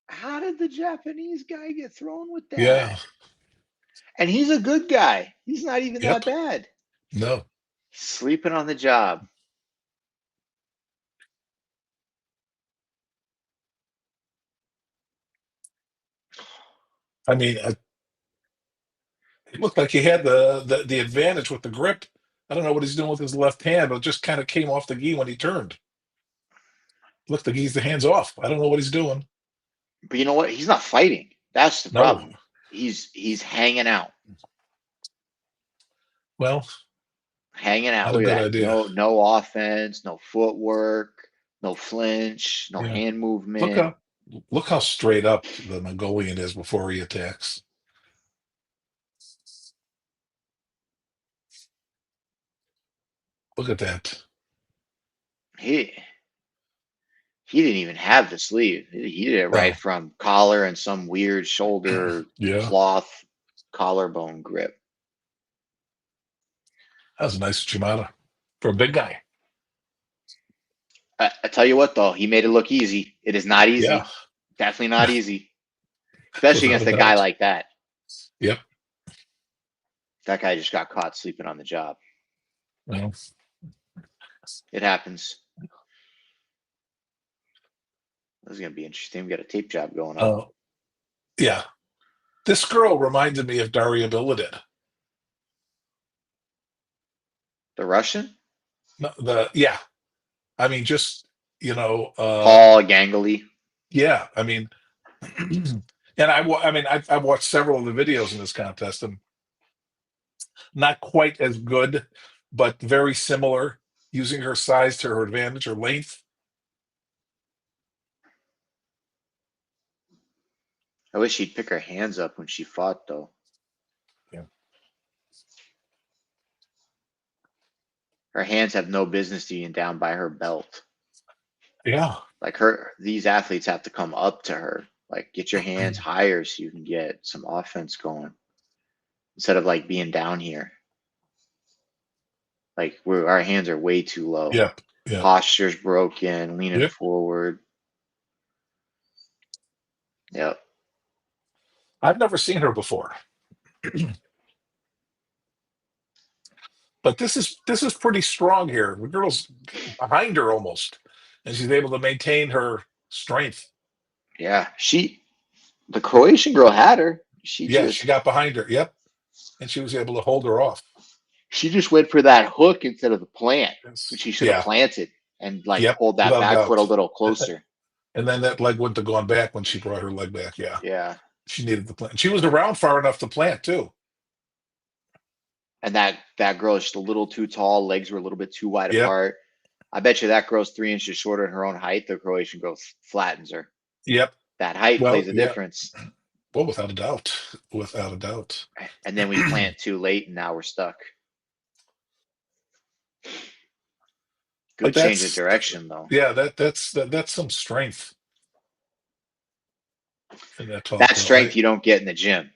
B: How did the Japanese guy get thrown with
A: Yeah.
B: that? And he's a good guy. He's not even that
A: Yep.
B: bad.
A: No.
B: Sleeping on the job.
A: I mean, it looked like he had the advantage with the grip. I don't know what he's doing with his left hand, but it just kind of came off the gi when he turned. Looked like he's the hands off. I don't know what he's doing.
B: But you know what? He's not fighting. That's the
A: No.
B: problem. He's hanging out.
A: Well,
B: Hanging out.
A: not a
B: Look at
A: good
B: that.
A: idea.
B: No offense, no footwork, no flinch, no
A: Yeah.
B: hand
A: Look
B: movement.
A: how look how straight up the Mongolian is before he attacks. Look at that.
B: He he didn't even have the sleeve. He did it right
A: No.
B: from collar and some weird shoulder
A: Yeah.
B: cloth collarbone grip.
A: That was a nice Uchimata for a big guy.
B: I tell you what, though, he made it look easy. It is not
A: Yeah.
B: easy. Definitely not easy, especially
A: Without
B: against
A: a
B: a guy
A: doubt.
B: like that.
A: Yep.
B: That guy just got caught sleeping on the job.
A: Well,
B: It happens. This is gonna be interesting. We got a tape job going up.
A: yeah. This girl reminded me of Daria Bilidin.
B: The Russian,
A: No, yeah. I mean, just you know,
B: Paul Gangly.
A: yeah. I mean, and I mean, I've watched several of the videos in this contest, and not quite as good, but very similar, using her size to her advantage, her length.
B: I wish she'd pick her hands up when she fought, though.
A: Yeah.
B: Her hands have no business being down by her belt.
A: Yeah.
B: Like these athletes have to come up to her. Like, get your hands higher so you can get some offense going instead of like being down here. Like our hands are way too low.
A: Yep. Yep.
B: Posture's broken, leaning
A: Yep.
B: forward. Yep.
A: I've never seen her before, but this is pretty strong here. The girl's behind her almost, and she's able to maintain her strength.
B: Yeah, the Croatian girl had her.
A: Yeah, she got behind her. Yep, and she was able to hold her off.
B: She just went for that hook instead of the plant, which she should have
A: Yeah,
B: planted and like
A: yep,
B: pulled that
A: without a
B: back foot a
A: doubt.
B: little closer.
A: And then that leg wouldn't have gone back when she brought her leg back. Yeah,
B: Yeah.
A: she needed the plant. She was around far enough to plant too.
B: And that girl is just a little too tall. Legs were a little bit too wide
A: Yep,
B: apart. I bet you that girl's 3 inches shorter in her own height. The Croatian girl flattens her.
A: yep.
B: That height
A: Well,
B: plays a
A: yeah.
B: difference.
A: Well, without a doubt, without a doubt.
B: And then we plant too late, and now we're stuck.
A: But
B: Good change of direction, though.
A: yeah, that's some strength in that tall
B: That
A: girl.
B: strength you don't get in the gym.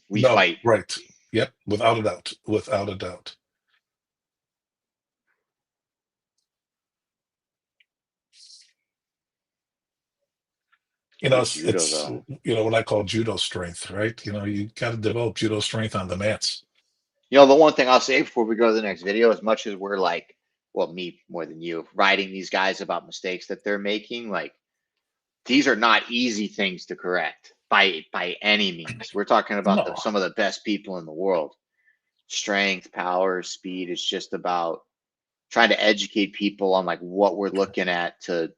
B: We
A: No,
B: fight.
A: right. Yep, without a doubt. Without a doubt.
B: Good judo,
A: It's
B: though.
A: what I call judo strength, right? You got to develop judo strength on the mats.
B: The one thing I'll say before we go to the next video, as much as we're like, well, me more than you, writing these guys about mistakes that they're making, like these are not easy things to correct by any means. We're talking about
A: No.
B: some of the best people in the world. Strength, power, speed. It's just about trying to educate people on like what we're looking at to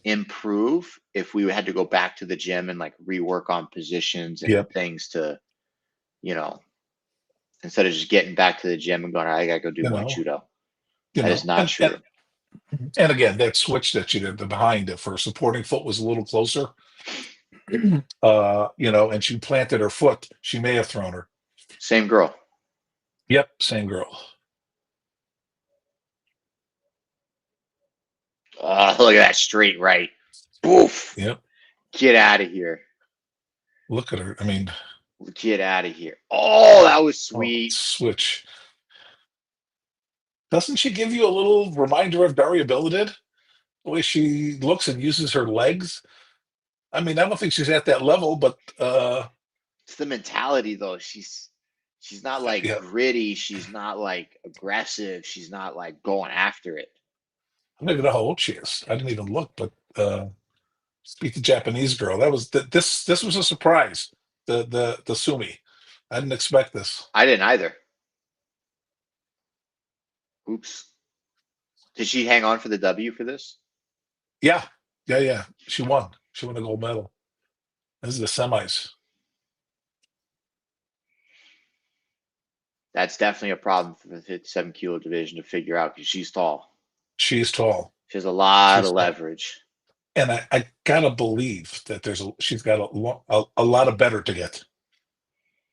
B: improve if we had to go back to the gym and like rework on positions and
A: Yep.
B: things to, you know, instead of just getting back to the gym and going, I gotta go do
A: You
B: more
A: know.
B: judo.
A: You
B: That is
A: know.
B: not true.
A: And again, that switch that you did, the behind it for supporting foot was a little closer. And she planted her foot. She may have thrown her.
B: Same girl.
A: Yep, same girl.
B: Look at that straight right. Boof.
A: Yep.
B: Get out of here.
A: Look at her. I mean,
B: Get out of here. Oh, that was
A: oh,
B: sweet.
A: switch. Doesn't she give you a little reminder of Daria Bilodid? The way she looks and uses her legs. I mean, I don't think she's at that level, but
B: It's the mentality though. She's not like
A: yeah,
B: gritty. She's not like aggressive. She's not like going after it.
A: I don't even know how old she is. I didn't even look, but speak the Japanese girl. That was this was a surprise. The Sumi. I didn't expect this.
B: I didn't either. Oops. Did she hang on for the W for this?
A: Yeah, yeah, yeah. She won. She won a gold medal. This is the semis.
B: That's definitely a problem for the 57 kilo division to figure out because she's tall.
A: She's tall.
B: She has a lot of
A: She's tall.
B: leverage.
A: And I gotta believe that she's got a lot of better to get.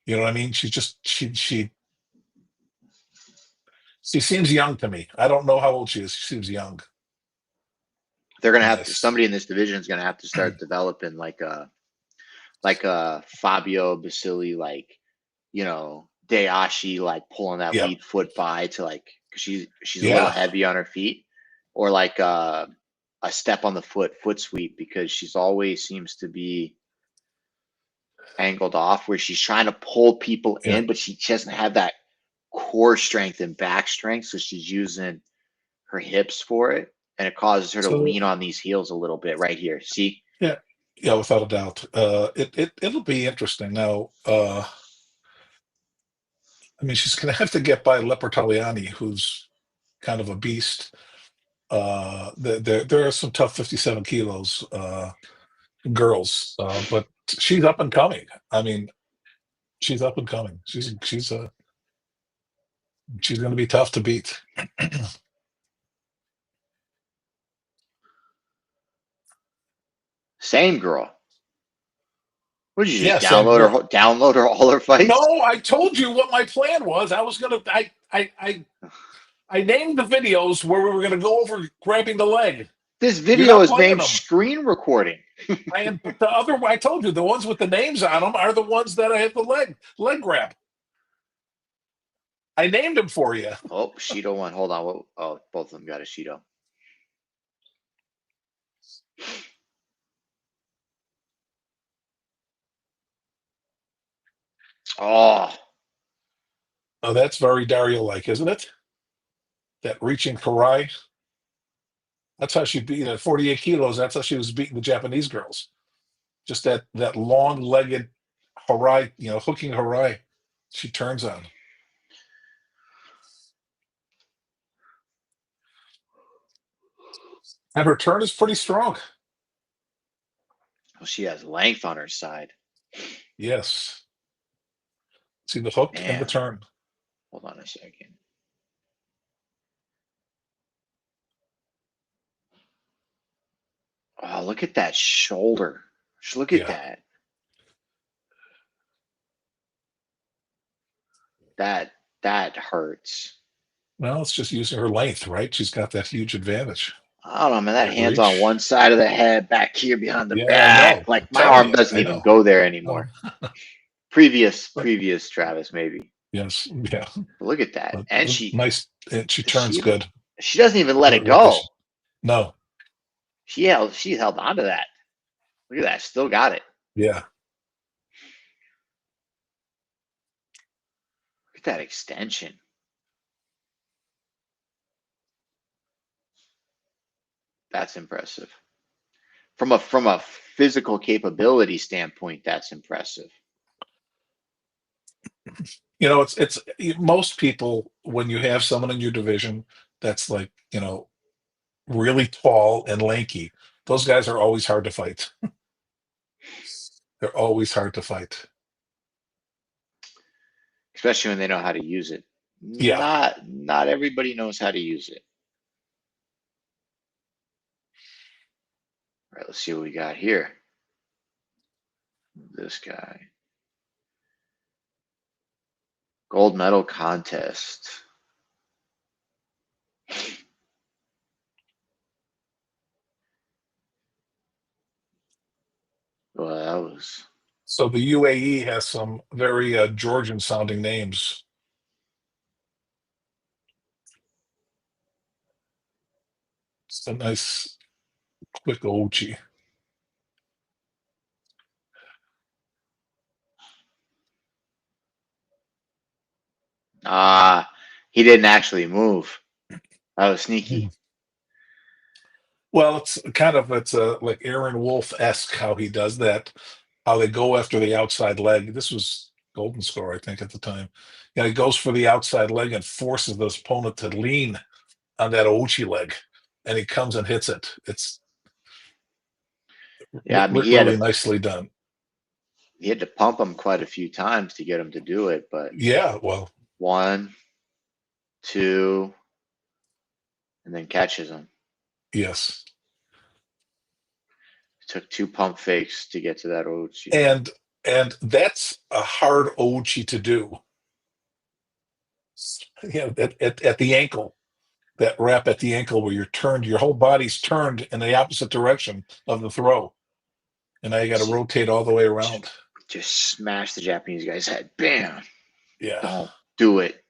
A: You know what I mean? She seems young to me. I don't know how old she is. She seems young.
B: They're gonna have to.
A: Yes.
B: Somebody in this division is gonna have to start developing like a Fabio Basili, like Dayashi, like pulling that
A: Yep.
B: lead foot by to like because she's a little
A: Yeah.
B: heavy on her feet, or like a step on the foot sweep because she's always seems to be angled off where she's trying to pull people
A: Yeah.
B: in, but she doesn't have that core strength and back strength, so she's using her hips for it, and it causes her to
A: So
B: lean on these heels a little bit right here. See,
A: yeah, yeah, without a doubt. It'll be interesting. Now, I mean, she's gonna have to get by Leportaliani, who's kind of a beast. There are some tough 57 kilos girls, but she's up and coming. I mean, she's up and coming. She's going to be tough to beat.
B: same girl. Would you just
A: Yeah, same girl.
B: download her all her fights?
A: No, I told you what my plan was. I was gonna. I named the videos where we were gonna go over grabbing the leg.
B: This
A: You're
B: video
A: not
B: is
A: playing
B: named
A: them.
B: screen recording.
A: But the other, I told you, the ones with the names on them are the ones that I have the leg grab. I named them for you.
B: Oh, Shido one. Hold on. Oh, both of them got a Shido. Oh,
A: Oh, that's very Dario-like, isn't it? That reaching Karai. That's how she beat at 48 kilos. That's how she was beating the Japanese girls. Just that long-legged Harai, hooking Harai. She turns on. And her turn is pretty strong.
B: well, she has length on her side.
A: Yes. See the hook and the
B: Man,
A: turn.
B: hold on a second. Oh, look at that shoulder. Just look at
A: Yeah.
B: that. That hurts.
A: Well, it's just using her length, right? She's got that huge advantage.
B: I don't know, man. That
A: That
B: hand's on
A: reach.
B: one side of the head, back here behind the
A: Yeah, I
B: back.
A: know. I'm
B: Like my
A: telling
B: arm
A: you.
B: doesn't
A: I
B: even
A: know.
B: go there
A: No.
B: anymore. Previous,
A: But
B: previous Travis, maybe.
A: yes, yeah.
B: But look at that.
A: But
B: And she
A: nice. And she turns
B: she
A: good
B: she doesn't even let it
A: with
B: go.
A: this. No.
B: She held on to that. Look at that. Still got it.
A: Yeah.
B: Look at that extension. That's impressive. From a physical capability standpoint, that's impressive.
A: It's most people when you have someone in your division that's like, really tall and lanky, those guys are always hard to fight. They're always hard to fight.
B: Especially when they know how to use it.
A: Yeah.
B: Not everybody knows how to use it. All right, let's see what we got here. This guy. Gold medal contest. Well, that was
A: So the UAE has some very Georgian sounding names. It's a nice quick Ochi.
B: he didn't actually move. That was sneaky.
A: Well, it's like Aaron Wolf-esque how he does that, how they go after the outside leg. This was Golden Score, I think, at the time. He goes for the outside leg and forces the opponent to lean on that Ouchi leg, and he comes and hits it. It's
B: Yeah, I mean
A: really nicely done.
B: he had to pump him quite a few times to get him to do it, but
A: Yeah, well,
B: one, two, and then catches him.
A: yes.
B: Took two pump fakes to get to that Ochi.
A: And that's a hard Ouchi to do. At the ankle, that wrap at the ankle where you're turned, your whole body's turned in the opposite direction of the throw. And now you got to rotate all the way around.
B: Just smash the Japanese guy's head. Bam.
A: Yeah.
B: Don't do it.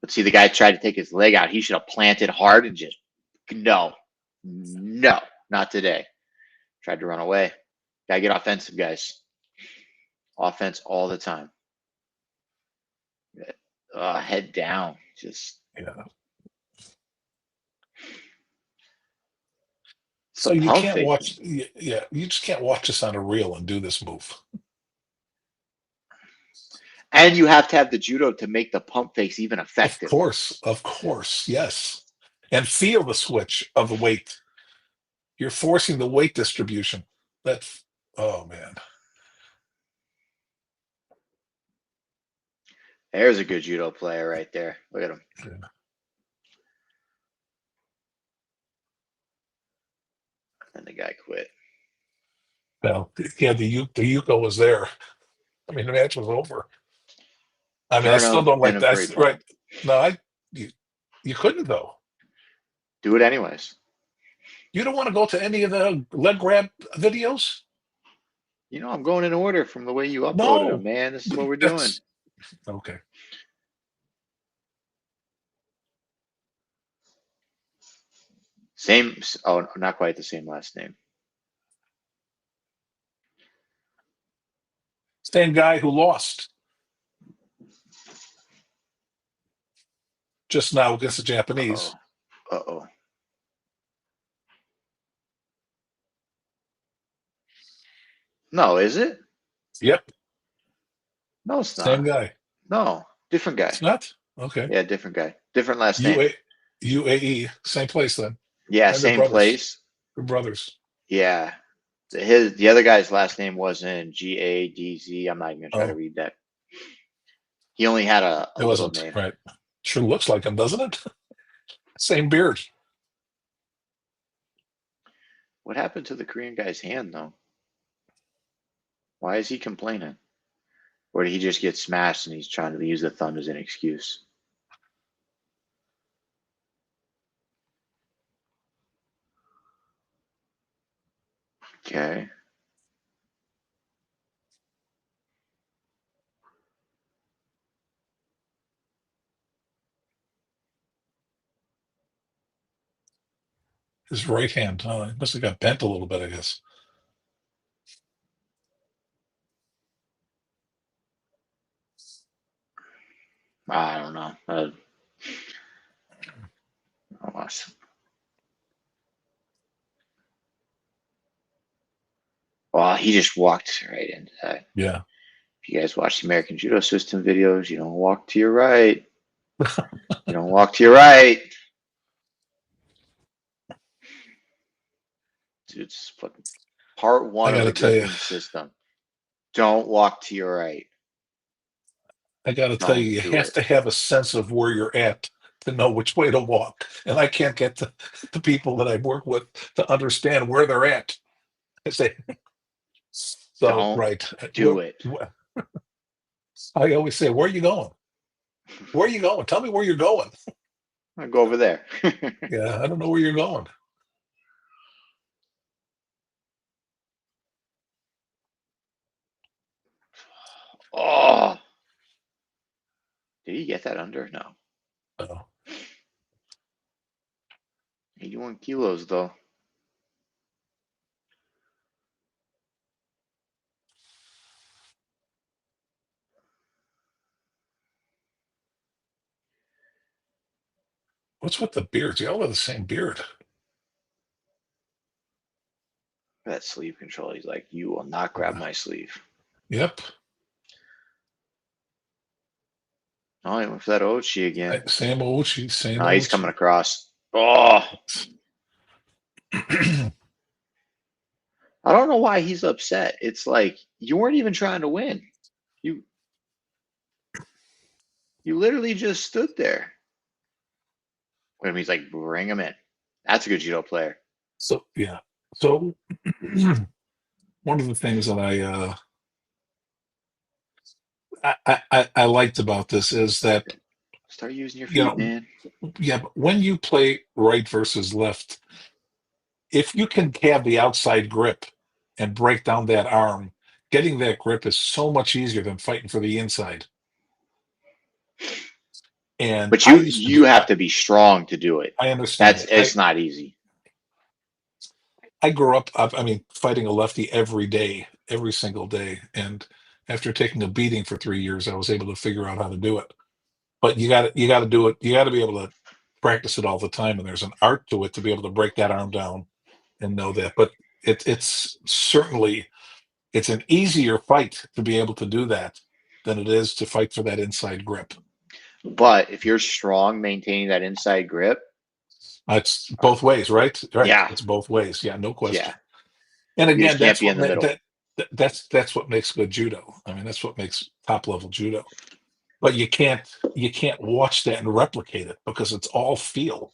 B: But see, the guy tried to take his leg out. He should have planted hard and just, no, not today. Tried to run away. Gotta get offensive, guys. Offense all the time. Head down. Just
A: Yeah.
B: the
A: So you
B: pump
A: can't
B: faking.
A: watch, yeah, you just can't watch this on a reel and do this move.
B: And you have to have the judo to make the pump fakes even effective.
A: Of course, yes. And feel the switch of the weight. You're forcing the weight distribution. That's, oh man.
B: There's a good judo player right there. Look at him.
A: Yeah.
B: And the guy quit.
A: Well, yeah, the Yuko was there. I mean, the match was over. I mean, I
B: Turn
A: still
B: him,
A: don't
B: pin
A: like
B: him
A: that.
B: for a pump.
A: Right. No, you couldn't though.
B: Do it anyways.
A: You don't want to go to any of the leg grab videos?
B: I'm going in order from the way you uploaded them,
A: No.
B: man. This is what we're doing.
A: That's okay.
B: Same. Oh, not quite the same last name.
A: Same guy who lost just now against the
B: Uh-oh.
A: Japanese.
B: Uh-oh. No, is it?
A: Yep,
B: No, it's
A: same
B: not.
A: guy.
B: No, different
A: It's
B: guy.
A: not? Okay.
B: Yeah, different guy. Different last name.
A: UA, UAE, same place then.
B: Yeah,
A: And they're
B: same
A: brothers.
B: place.
A: They're brothers.
B: Yeah. The other guy's last name wasn't Gadz. I'm not even gonna try to
A: Oh,
B: read that. He only had a
A: it
B: little
A: wasn't.
B: name.
A: Right. Sure looks like him, doesn't it? Same beard.
B: What happened to the Korean guy's hand though? Why is he complaining? Or did he just get smashed and he's trying to use the thumb as an excuse? Okay.
A: His right hand. Oh, it must have got bent a little bit, I guess.
B: I don't know. Well, he just walked right into that.
A: Yeah.
B: If you guys watch the American Judo System videos, you don't walk to your right. You don't walk to your right. Dude, it's fucking part
A: I
B: one of
A: got
B: the
A: to tell you,
B: gripping system. Don't walk to your right. Don't
A: you
B: do
A: have
B: it.
A: to have a sense of where you're at to know which way to walk. And I can't get the people that I work with to understand where they're at. I say, so,
B: Don't
A: right.
B: do it.
A: I always say, where are you going? Where are you going? Tell me where you're going.
B: I'll go over there.
A: Yeah, I don't know where you're going.
B: Oh, did he get that under? No.
A: Oh.
B: 81 kilos, though.
A: What's with the beards? You all have the same beard.
B: That sleeve control. He's like, you will not grab my sleeve.
A: Yep.
B: Oh, he went for that Ochi again.
A: Same Ochi, same
B: No, he's coming
A: Ochi.
B: across. Oh, I don't know why he's upset. It's like you weren't even trying to win. You you literally just stood there. When he's like, bring him in. That's a good judo player.
A: So yeah. So one of the things that I liked about this is that
B: Start using your
A: you
B: feet,
A: know
B: man.
A: yeah, but when you play right versus left, if you can have the outside grip and break down that arm, getting that grip is so much easier than fighting for the inside. And
B: But
A: I
B: you
A: used to
B: you
A: do.
B: have to be strong to do it.
A: I understand
B: That's
A: it.
B: it's not easy.
A: I grew up. I mean, fighting a lefty every day, every single day, and after taking a beating for 3 years, I was able to figure out how to do it. But you got to do it. You got to be able to practice it all the time, and there's an art to it to be able to break that arm down and know that. But it's certainly it's an easier fight to be able to do that than it is to fight for that inside grip.
B: But if you're strong maintaining that inside grip,
A: It's both ways, right? Right.
B: yeah,
A: It's both ways. Yeah, no
B: yeah.
A: question. And
B: You
A: again,
B: just can't be in the middle.
A: that's what makes good judo. I mean, that's what makes top level judo. But you can't watch that and replicate it because it's all feel.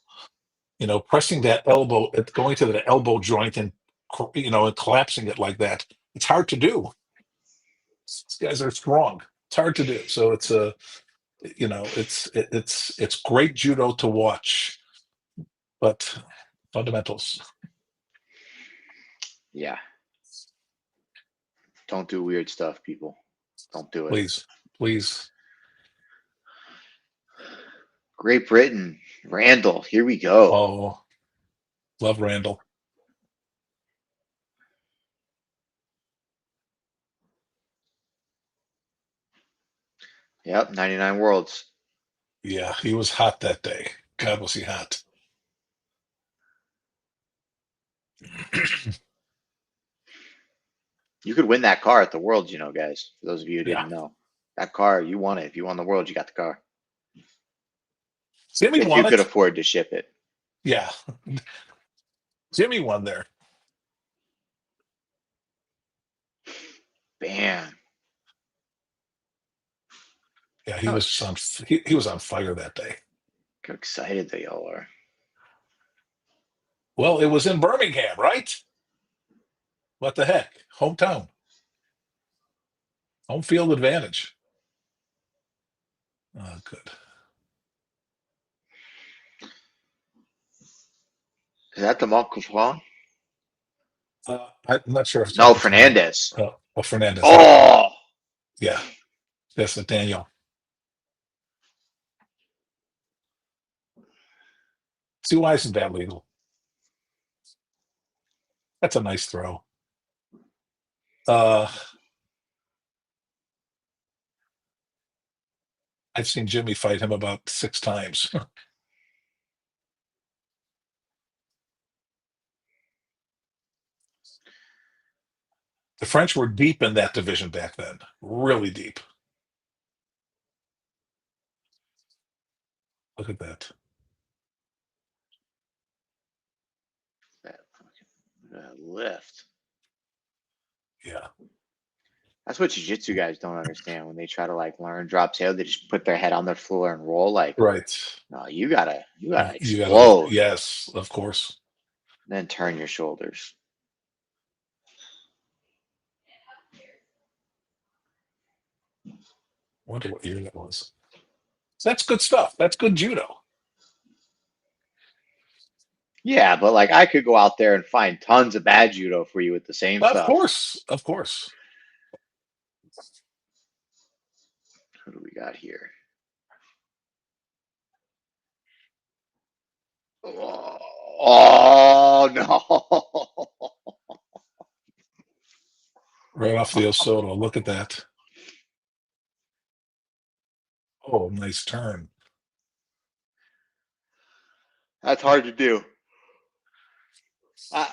A: Pressing that elbow, going to the elbow joint and and collapsing it like that. It's hard to do. These guys are strong. It's hard to do. So it's a it's great judo to watch, but fundamentals,
B: Yeah. Don't do weird stuff, people. Don't do it.
A: please, please.
B: Great Britain. Randall, here we go.
A: Oh, love Randall.
B: Yep, 99 worlds.
A: Yeah, he was hot that day. God, was he hot.
B: You could win that car at the Worlds, guys. For those of you who
A: Yeah.
B: didn't know, that car, you won it. If you won the World, you got the car.
A: Jimmy
B: If you
A: won
B: could
A: it.
B: afford to ship it.
A: Yeah. Jimmy won there.
B: Bam.
A: Yeah,
B: How,
A: he was on fire that day.
B: how excited they all are.
A: Well, it was in Birmingham, right? What the heck? Hometown. Home field advantage. Oh, good.
B: Is that the Marco Swan?
A: I'm not sure if it's
B: No,
A: Uncle Juan.
B: Fernandez.
A: Fernandez. Yeah.
B: Oh,
A: Yeah. That's Nathaniel. See, why isn't that legal? That's a nice throw. Uh, I've seen Jimmy fight him about 6 times. The French were deep in that division back then, really deep. Look at that.
B: that lift.
A: Yeah.
B: That's what jiu-jitsu guys don't understand when they try to like learn drop tail. They just put their head on the floor and roll. Like,
A: Right.
B: no, you gotta
A: You got to,
B: explode,
A: yes, of course.
B: then turn your shoulders.
A: Wonder what year that was. So that's good stuff. That's good judo.
B: Yeah, but like I could go out there and find tons of bad judo for you with the same
A: Of
B: stuff.
A: course. Of course.
B: What do we got here? Oh no!
A: Right off the Osoto. Look at that. Oh, nice turn.
B: That's hard to do. Uh,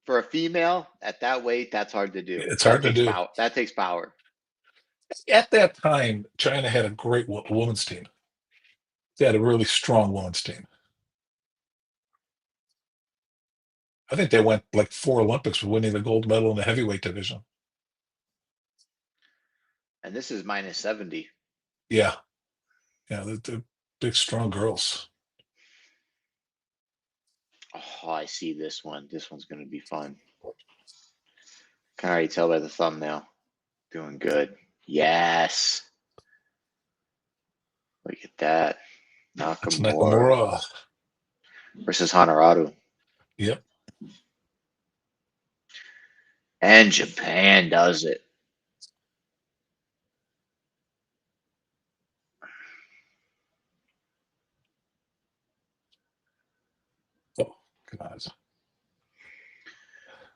B: for a female at that weight, that's hard to do.
A: It's
B: That
A: hard to
B: takes
A: do.
B: power. That takes power.
A: At that time, China had a great women's team. They had a really strong women's team. I think they went like 4 Olympics for winning the gold medal in the heavyweight division.
B: And this is minus 70.
A: Yeah. Yeah. They're big, strong girls.
B: Oh, I see this one. This one's going to be fun. Can already tell by the thumbnail. Doing good. Yes. Look at that.
A: That's
B: Nakamura
A: Nakamura.
B: versus Honorado.
A: Yep.
B: And Japan does it.
A: Oh, God.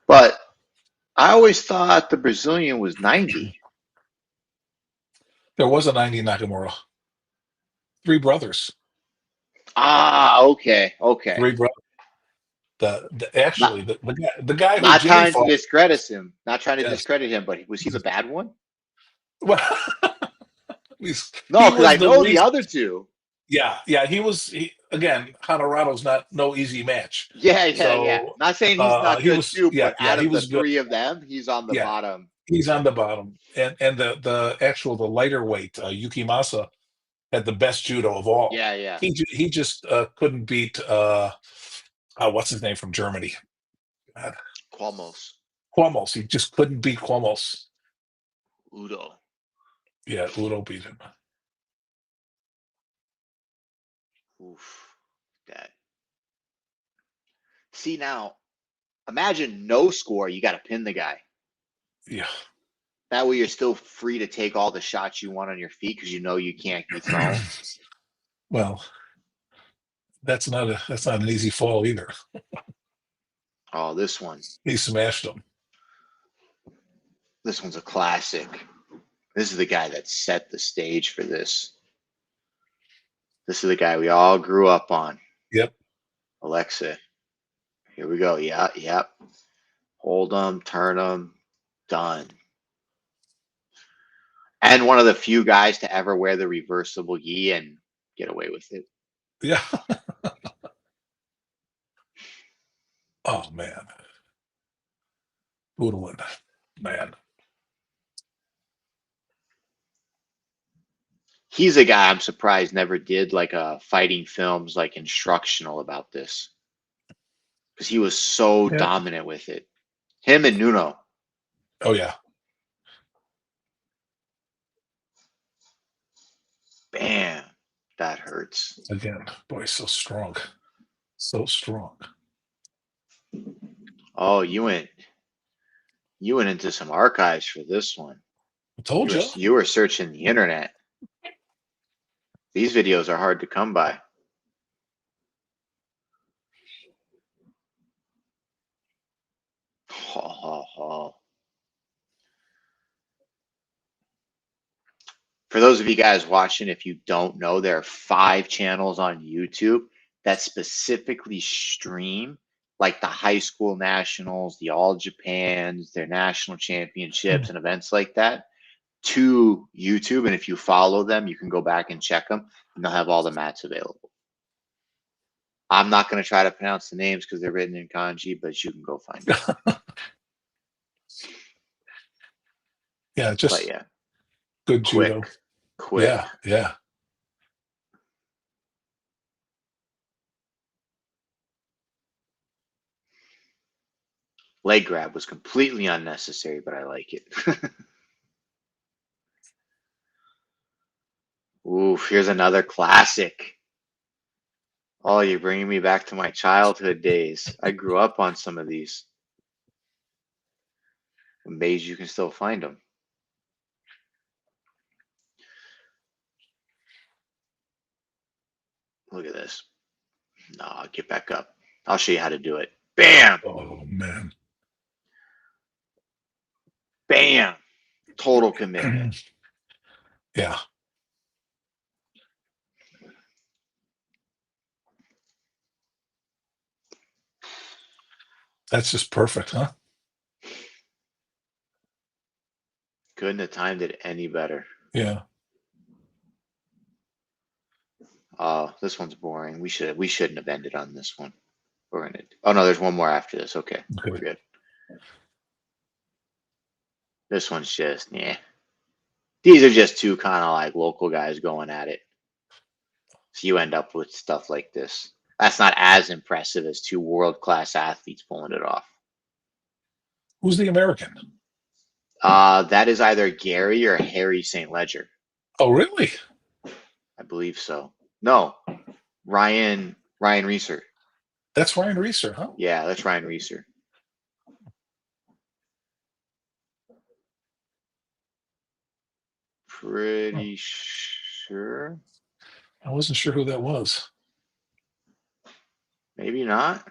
B: But I always thought the Brazilian was 90.
A: There was a 90 Nakamura. Three brothers.
B: Ah, okay. Okay.
A: Three brothers.
B: Not
A: Actually the guy who
B: not
A: Jimmy
B: trying to
A: fought.
B: discredit him. Not trying to
A: Yes.
B: discredit him, but was he the bad one?
A: Well,
B: No,
A: he
B: because I
A: was the
B: know the
A: least.
B: other two.
A: Yeah. Again, Colorado's not no easy match.
B: Yeah, yeah, yeah.
A: So
B: Not saying he's not
A: he
B: good
A: was
B: too,
A: yeah,
B: but
A: yeah,
B: out
A: he
B: of the
A: was good.
B: three of them, he's on the
A: Yeah,
B: bottom.
A: he's on the bottom. And the lighter weight, Uchimata had the best judo of all.
B: Yeah, yeah.
A: He just couldn't beat what's his name from Germany? God,
B: Qualmos,
A: Cuomo's. He just couldn't beat Cuomo's.
B: Udo.
A: Yeah, Udo beat him.
B: Oof. That. See now, imagine no score. You got to pin the guy.
A: Yeah.
B: That way, you're still free to take all the shots you want on your feet because you know you can't be thrown.
A: Well, that's not an easy fall either.
B: Oh, this one.
A: He smashed him.
B: This one's a classic. This is the guy that set the stage for this. This is the guy we all grew up on.
A: Yep.
B: Alexa. Here we go. Yeah, yep. Hold them, turn them, done. And one of the few guys to ever wear the reversible gi and get away with it.
A: Yeah. Oh man. Poodling. Man.
B: He's a guy I'm surprised never did like a fighting films like instructional about this. Because he was so
A: Yeah.
B: dominant with it. Him and Nuno.
A: Oh yeah.
B: Bam. That hurts.
A: Again, boy, so strong. So strong.
B: Oh, you went into some archives for this one.
A: I told you.
B: You were searching the internet. These videos are hard to come by. Ha ha ha. For those of you guys watching, if you don't know, there are 5 channels on YouTube that specifically stream like the high school nationals, the All Japans, their national championships, and events like that to YouTube. And if you follow them, you can go back and check them, and they'll have all the mats available. I'm not going to try to pronounce the names because they're written in kanji, but you can go find them.
A: Yeah, just
B: But yeah,
A: good judo.
B: quick.
A: Yeah, yeah.
B: Leg grab was completely unnecessary, but I like it. Oof, here's another classic. Oh, you're bringing me back to my childhood days. I grew up on some of these. I'm amazed you can still find them. Look at this. No, get back up. I'll show you how to do it. Bam!
A: Oh man.
B: Bam! Total commitment.
A: Yeah. That's just perfect, huh?
B: Couldn't have timed it any better.
A: Yeah.
B: Oh, this one's boring. We shouldn't have ended on this one. We're gonna. Oh no, there's one more after this. Okay, we're good. This one's just yeah. These are just two kind of like local guys going at it. So you end up with stuff like this. That's not as impressive as 2 world-class athletes pulling it off.
A: Who's the American?
B: That is either Gary or Harry St. Ledger.
A: Oh, really?
B: I believe so. No, Ryan Reeser.
A: That's Ryan Reeser, huh?
B: Yeah, that's Ryan Reeser. Pretty sure.
A: I wasn't sure who that was.
B: Maybe not.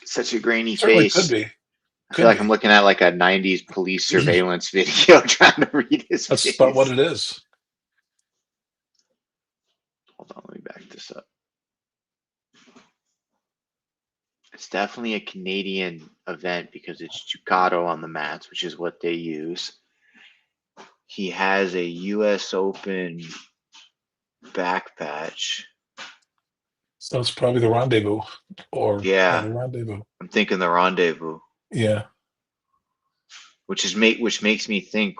B: Such a grainy
A: Certainly
B: face.
A: could be.
B: I feel like I'm looking at like a 90s police surveillance video trying to read his
A: That's
B: face.
A: about what it is.
B: Hold on, let me back this up. It's definitely a Canadian event because it's Judo on the mats, which is what they use. He has a US Open back patch.
A: So it's probably the Rendezvous or
B: Yeah,
A: the Rendezvous.
B: I'm thinking the Rendezvous.
A: Yeah.
B: Which makes me think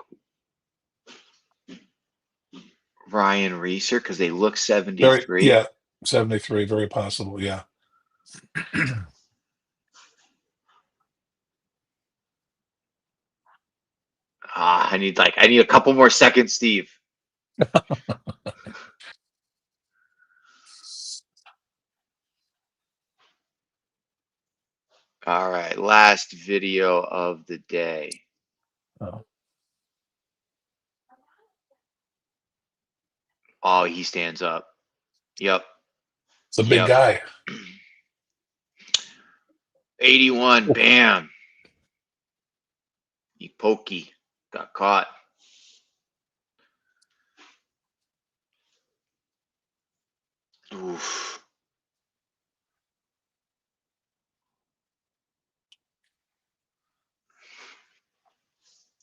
B: Ryan Reeser because they look 73.
A: Yeah, 73, very possible, yeah.
B: I need a couple more seconds, Steve. All right, last video of the day. Oh, he stands up. Yep.
A: It's a big guy.
B: 81, bam. Pokey. Got caught. Oof.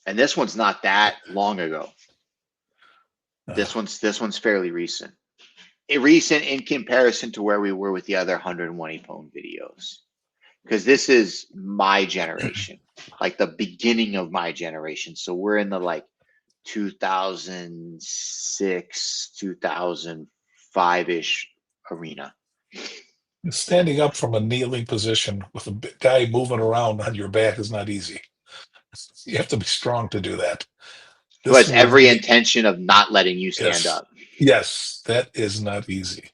B: And this one's not that long ago. This one's fairly recent. Recent in comparison to where we were with the other 120 phone videos. Because this is my generation, like the beginning of my generation. So we're in the like 2006, 2005-ish arena.
A: Standing up from a kneeling position with a guy moving around on your back is not easy. You have to be strong to do that.
B: Who has every intention of not letting you stand
A: yes,
B: up.
A: yes, that is not easy.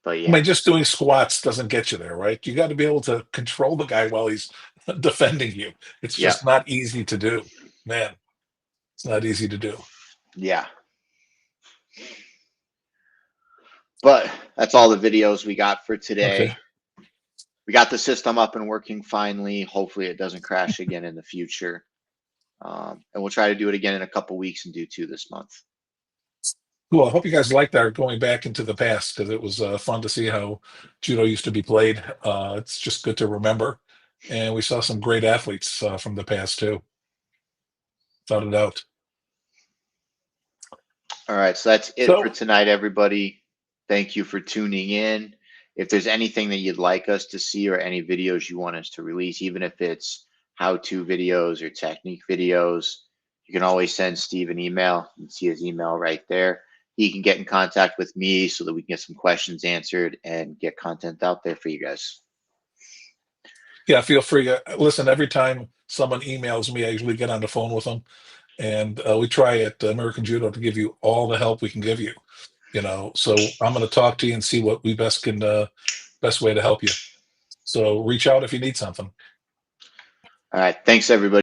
B: But
A: I
B: yeah,
A: mean, just doing squats doesn't get you there, right? You got to be able to control the guy while he's defending you. It's
B: yeah,
A: just not easy to do, man. It's not easy to do.
B: yeah. But that's all the videos we got for today.
A: Okay.
B: We got the system up and working finally. Hopefully it doesn't crash again in the future. And we'll try to do it again in a couple weeks and do 2 this month.
A: Cool. I hope you guys liked our going back into the past because it was fun to see how judo used to be played. It's just good to remember. And we saw some great athletes from the past too. Without a doubt.
B: All right, so that's it for
A: So,
B: tonight, everybody. Thank you for tuning in. If there's anything that you'd like us to see or any videos you want us to release, even if it's how-to videos or technique videos, you can always send Steve an email. You can see his email right there. He can get in contact with me so that we can get some questions answered and get content out there for you guys.
A: yeah, feel free. Listen, every time someone emails me, I usually get on the phone with them. And we try at American Judo to give you all the help we can give you. So I'm going to talk to you and see what we best way to help you. So reach out if you need something.
B: All right, thanks, everybody.